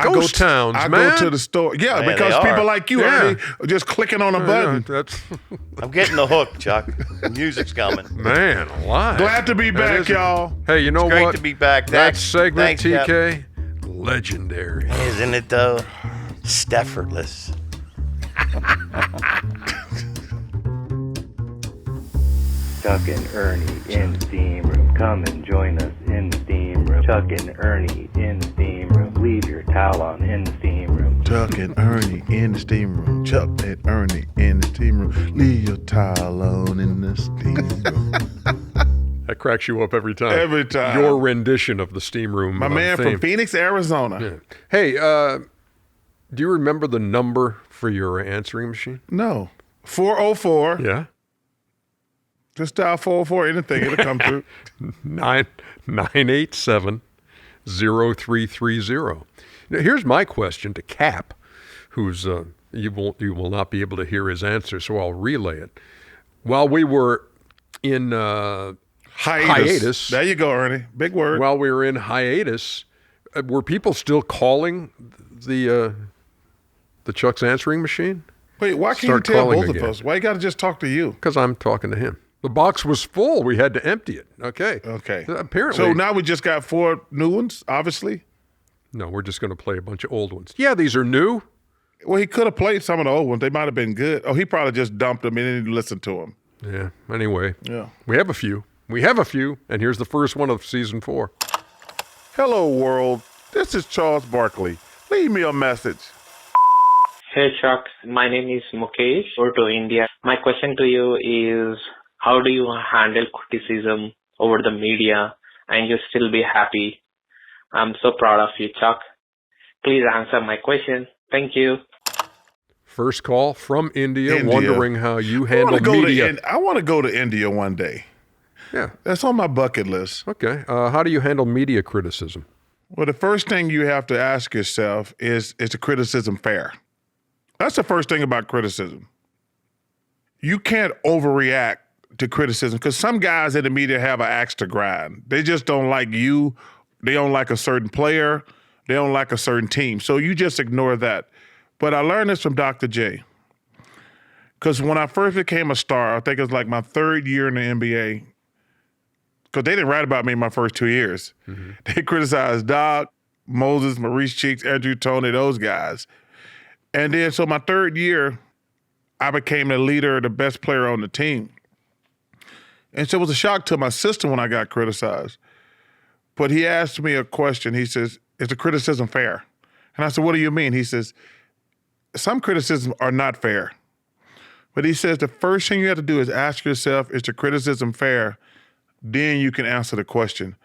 B: Ghost
A: towns,
B: I
A: man.
B: go to the store. Yeah,
D: Man,
B: because people like you are just clicking on a button.
D: I'm getting the hook, Chuck. The music's coming.
A: Man, alive.
B: Glad to be back, y'all.
A: Hey, you know what?
D: Great to be back.
A: That segment,
D: Thanks,
A: TK, legendary.
D: Isn't it, though? Steffortless.
E: Chuck and Ernie in the steam room. Come and join us in the steam room. Chuck and Ernie in the steam room. Leave your towel on in the steam room.
B: Chuck and Ernie in the steam room. Chuck and Ernie in the steam room. Leave your towel on in the steam room.
A: That cracks you up every time.
B: Every time.
A: Your rendition of the steam room.
B: My man
A: theme.
B: from Phoenix, Arizona.
A: Yeah. Hey, do you remember the number for your answering machine?
B: No. 404.
A: Yeah.
B: Just dial 404, anything, it'll come through.
A: 987-0330. Now, here's my question to Cap, who's you will not be able to hear his answer, so I'll relay it. While we were in hiatus.
B: There you go, Ernie. Big word.
A: While we were in hiatus, were people still calling the Chuck's answering machine?
B: Wait, why can't you tell both of us? Why you got to just talk to you?
A: Because I'm talking to him. The box was full. We had to empty it. Okay. Apparently.
B: So now we just got 4 new ones, obviously?
A: No, we're just going to play a bunch of old ones. Yeah, these are new.
B: Well, he could have played some of the old ones. They might have been good. Oh, he probably just dumped them and didn't listen to them.
A: Yeah. Anyway.
B: Yeah.
A: We have a few, and here's the first one of season 4.
B: Hello, world. This is Charles Barkley. Leave me a message.
F: Hey, Chuck. My name is Mukesh. Over to India. My question to you is, how do you handle criticism over the media and you still be happy? I'm so proud of you, Chuck. Please answer my question. Thank you.
A: First call from India. Wondering how you handle media.
B: I want to go to India one day.
A: Yeah.
B: That's on my bucket list.
A: Okay. How do you handle media criticism?
B: Well, the first thing you have to ask yourself is the criticism fair? That's the first thing about criticism. You can't overreact to criticism because some guys in the media have an axe to grind. They just don't like you. They don't like a certain player. They don't like a certain team. So you just ignore that. But I learned this from Dr. J. Because when I first became a star, I think it was like my 3rd year in the NBA, because they didn't write about me in my first 2 years. Mm-hmm. They criticized Doc, Moses, Maurice Cheeks, Andrew Toney, those guys. And then so my 3rd year, I became the leader, the best player on the team. And so it was a shock to my system when I got criticized. But he asked me a question. He says, is the criticism fair? And I said, what do you mean? He says, some criticisms are not fair. But he says the first thing you have to do is ask yourself, is the criticism fair? Then you can answer the question.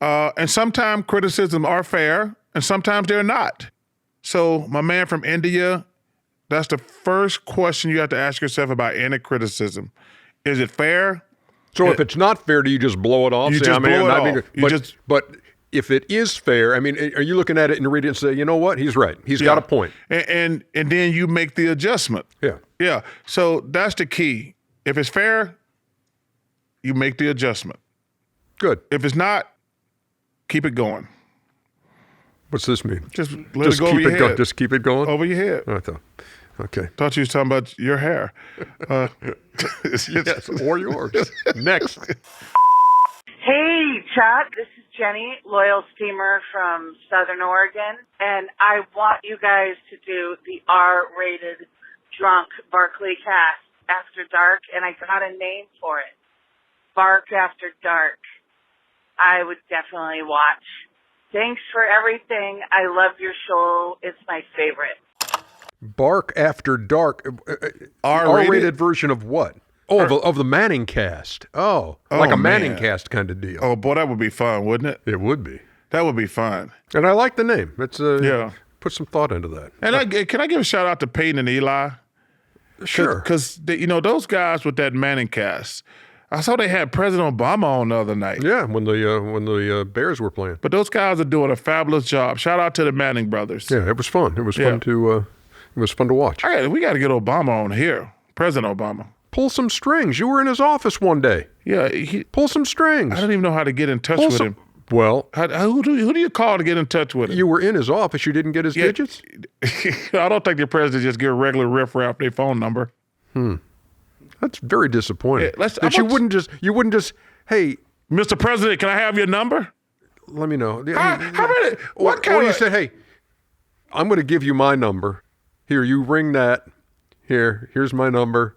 B: And sometimes criticisms are fair, and sometimes they're not. So my man from India, that's the first question you have to ask yourself about any criticism. Is it fair?
A: So if it's not fair, do you just blow it off?
B: You just blow it off.
A: But if it is fair, I mean, are you looking at it and reading it and say, you know what, he's right. He's got a point.
B: And then you make the adjustment.
A: Yeah.
B: Yeah. So that's the key. If it's fair, you make the adjustment.
A: Good.
B: If it's not, keep it going.
A: What's this mean?
B: Just let it go over your head.
A: Just keep it going?
B: Over your head.
A: I thought. Okay.
B: Thought you was talking about your hair.
A: Yes, or yours. Next.
G: Hey, Chuck. This is Jenny, loyal steamer from Southern Oregon, and I want you guys to do the R-rated drunk Barkley cast after dark, and I got a name for it. Bark After Dark. I would definitely watch Thanks for everything. I love your show. It's my favorite.
A: Bark After Dark. R-rated version of what? Oh, of the Manning cast. Oh, like a Manning cast kind of deal.
B: Oh, boy, that would be fun, wouldn't it?
A: It would be.
B: That would be fun.
A: And I like the name. It's put some thought into that.
B: And can I give a shout out to Peyton and Eli?
A: Sure.
B: Because, those guys with that Manning cast, I saw they had President Obama on the other night.
A: Yeah, when the Bears were playing.
B: But those guys are doing a fabulous job. Shout out to the Manning brothers.
A: Yeah, it was fun. It was fun to watch.
B: All right, we got to get Obama on here. President Obama.
A: Pull some strings. You were in his office one day.
B: Yeah.
A: Pull some strings.
B: I don't even know how to get in touch with him.
A: Well,
B: who do you call to get in touch with him?
A: You were in his office. You didn't get his digits?
B: I don't think the president just give regular riffraff their phone number.
A: That's very disappointing.
B: Yeah,
A: you wouldn't just, hey,
B: Mr. President, can I have your number?
A: Let me know.
B: How about it?
A: Or you said, hey, I'm going to give you my number. Here, you ring that. Here's my number.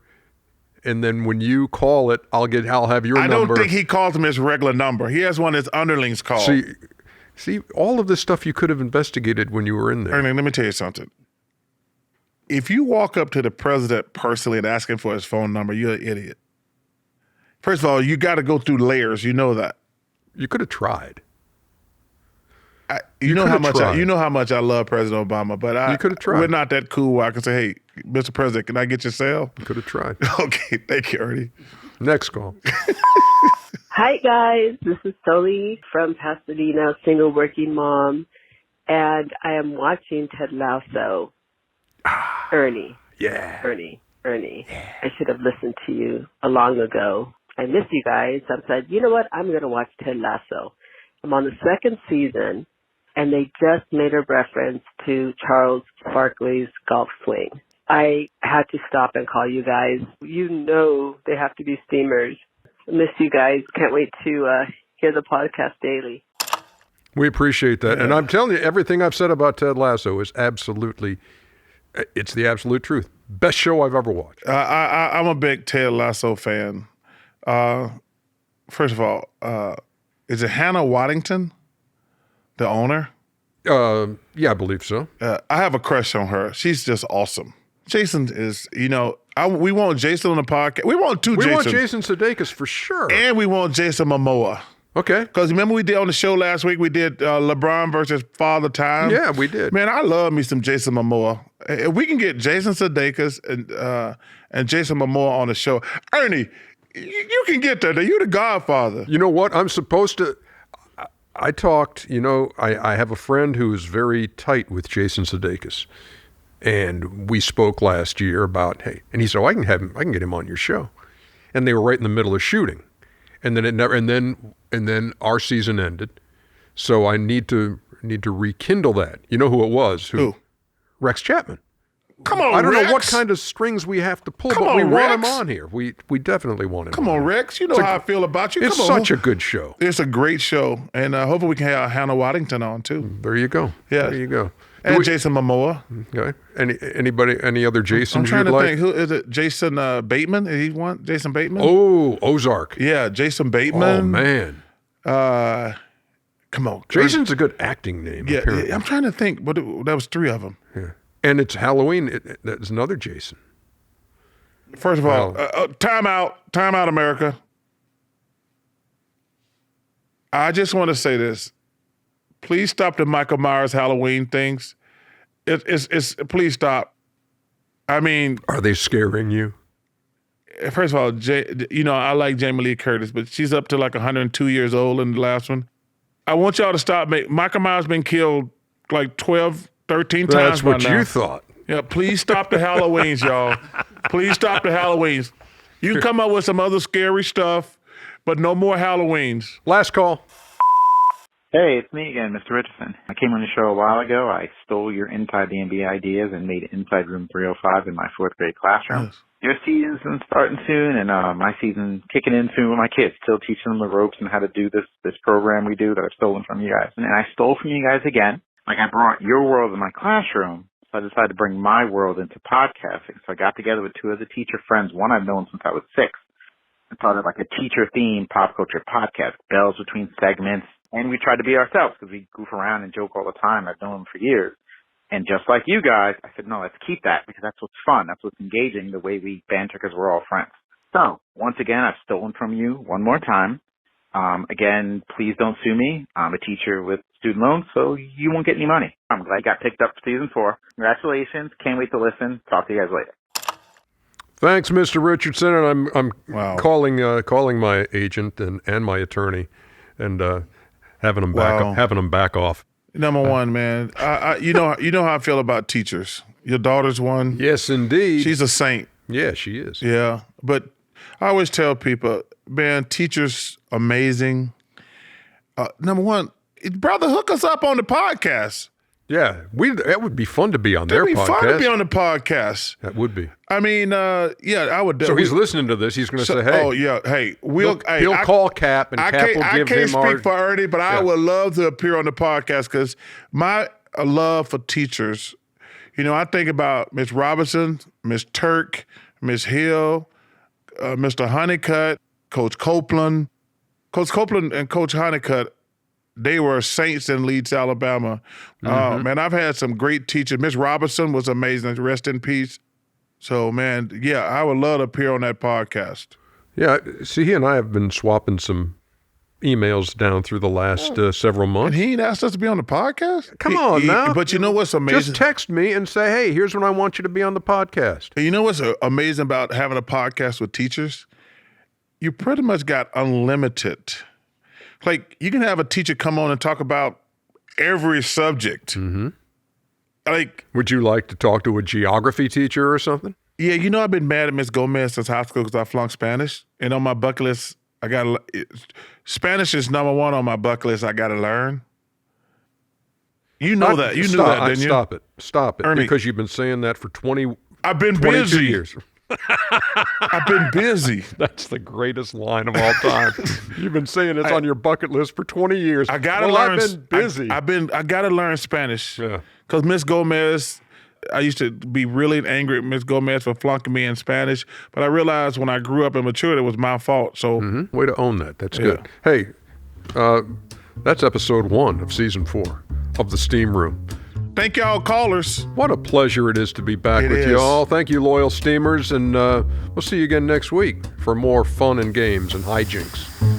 A: And then when you call it, I'll have your number.
B: I don't think he calls him his regular number. He has one his underlings call.
A: See, all of this stuff you could have investigated when you were in there.
B: Ernie, let me tell you something. If you walk up to the president personally and ask him for his phone number, you're an idiot. First of all, you got to go through layers. You know that.
A: You could have tried.
B: You know how much I love President Obama, but
A: you could have tried.
B: We're not that cool where I can say, hey, Mr. President, can I get your cell?
A: You could have tried.
B: Okay, thank you, Ernie.
A: Next call.
H: Hi, guys. This is Sully from Pasadena, single working mom, and I am watching Ted Lasso. Ernie.
A: Yeah.
H: Ernie. Yeah. I should have listened to you long ago. I miss you guys. I said, you know what? I'm going to watch Ted Lasso. I'm on the second season, and they just made a reference to Charles Barkley's golf swing. I had to stop and call you guys. You know they have to be steamers. I miss you guys. Can't wait to hear the podcast daily.
A: We appreciate that. Yeah. And I'm telling you, everything I've said about Ted Lasso is it's the absolute truth. Best show I've ever watched.
B: I'm a big Ted Lasso fan. First of all, is it Hannah Waddington, the owner?
A: Yeah, I believe so.
B: I have a crush on her. She's just awesome. Jason is, we want Jason on the podcast. We want two Jasons.
A: We want Jason Sudeikis for sure.
B: And we want Jason Momoa.
A: Okay.
B: Because remember we did on the show last week, we did LeBron versus Father Time?
A: Yeah, we did.
B: Man, I love me some Jason Momoa. If we can get Jason Sudeikis and Jason Momoa on the show. Ernie, you can get there. You're the godfather.
A: You know what? I'm supposed to... I talked, I have a friend who is very tight with Jason Sudeikis. And we spoke last year about, hey, and he said, I can get him on your show. And they were right in the middle of shooting. And then and then our season ended. So I need to rekindle that. You know who it was?
B: Who?
A: Rex Chapman.
B: Come on, Rex.
A: I don't know what kind of strings we have to pull, but we want him on here. We definitely want him.
B: Come on, Rex. You know how I feel about you.
A: It's such a good show.
B: It's a great show. And hopefully we can have Hannah Waddington on too.
A: There you go.
B: Yeah.
A: There you go.
B: And Jason Momoa.
A: Okay. Any other Jasons
B: I'm trying
A: you'd
B: to
A: like?
B: think. Who is it? Jason Bateman? Is he one? Jason Bateman?
A: Oh, Ozark.
B: Yeah, Jason Bateman.
A: Oh, man.
B: Come on.
A: Jason's a good acting name.
B: Yeah,
A: apparently.
B: I'm trying to think. But that was three of them.
A: Yeah. And it's Halloween. That's another Jason.
B: First of all, time out, America. I just want to say this. Please stop the Michael Myers Halloween things. It's please stop. I mean,
A: are they scaring you?
B: First of all, I like Jamie Lee Curtis, but she's up to like 102 years old in the last one. I want y'all to stop. Michael Myers been killed like 12, 13 times.
A: That's what
B: now.
A: You thought.
B: Yeah, please stop the Halloweens, y'all. Please stop the Halloweens. You can come up with some other scary stuff, but no more Halloweens.
A: Last call.
I: Hey, it's me again, Mr. Richardson. I came on the show a while ago. I stole your Inside the NBA ideas and made Inside Room 305 in my fourth grade classroom. Yes. Your season's starting soon, and my season kicking in soon with my kids, still teaching them the ropes and how to do this program we do that I've stolen from you guys. And I stole from you guys again. Like I brought your world in my classroom, so I decided to bring my world into podcasting. So I got together with two other teacher friends, one I've known since I was 6. I thought of like a teacher-themed pop culture podcast, bells between segments, And we tried to be ourselves because we goof around and joke all the time. I've known him for years. And just like you guys, I said, no, let's keep that because that's what's fun. That's what's engaging, the way we banter because we're all friends. So, once again, I've stolen from you one more time. Again, please don't sue me. I'm a teacher with student loans, so you won't get any money. I'm glad you got picked up for season 4. Congratulations. Can't wait to listen. Talk to you guys later.
A: Thanks, Mr. Richardson, and I'm
B: Wow.
A: calling my agent and my attorney, and having them back off.
B: Number one, man. You know how I feel about teachers. Your daughter's one.
A: Yes, indeed.
B: She's a saint.
A: Yeah, she is.
B: Yeah, but I always tell people, man, teachers amazing. Number one, brother, hook us up on the podcast.
A: Yeah, that would be fun to be on their podcast.
B: It'd be fun to be on the podcast.
A: That would be.
B: I mean, yeah, I would.
A: So he's listening to this. He's going to say, "Hey,
B: oh yeah, hey,
A: he'll call Cap, and Cap will give him our." I can't speak
B: for Ernie, but I would love to appear on the podcast because my love for teachers. You know, I think about Miss Robinson, Miss Turk, Miss Hill, Mr. Honeycutt, Coach Copeland. Coach Copeland and Coach Honeycutt, they were saints in Leeds, Alabama. Man, I've had some great teachers. Miss Robinson was amazing. Rest in peace. So, man, yeah, I would love to appear on that podcast.
A: Yeah, see, he and I have been swapping some emails down through the last several months.
B: And he ain't asked us to be on the podcast?
A: Come on now.
B: But you know what's amazing?
A: Just text me and say, hey, here's when I want you to be on the podcast.
B: You know what's amazing about having a podcast with teachers? You pretty much got unlimited. Like, you can have a teacher come on and talk about every subject.
A: Mm-hmm.
B: Like,
A: would you like to talk to a geography teacher or something?
B: Yeah, you know, I've been mad at Miss Gomez since high school because I flunked Spanish. And on my bucket list, Spanish is number one on my bucket list. I got to learn. You know that. You knew that, didn't you?
A: Stop it.
B: Ernie,
A: because you've been saying that for 22
B: years. I've been busy.
A: That's the greatest line of all time. You've been saying it's on your bucket list for 20 years.
B: I gotta learn.
A: I've been busy.
B: I gotta learn Spanish.
A: Yeah.
B: Because Miss Gomez, I used to be really angry at Miss Gomez for flunking me in Spanish, but I realized when I grew up and matured, it was my fault. So,
A: way to own that. That's good. Hey, that's episode 1 of season 4 of the Steam Room.
B: Thank y'all, callers.
A: What a pleasure it is to be back with you all. Thank you, loyal Steamers, and we'll see you again next week for more fun and games and hijinks.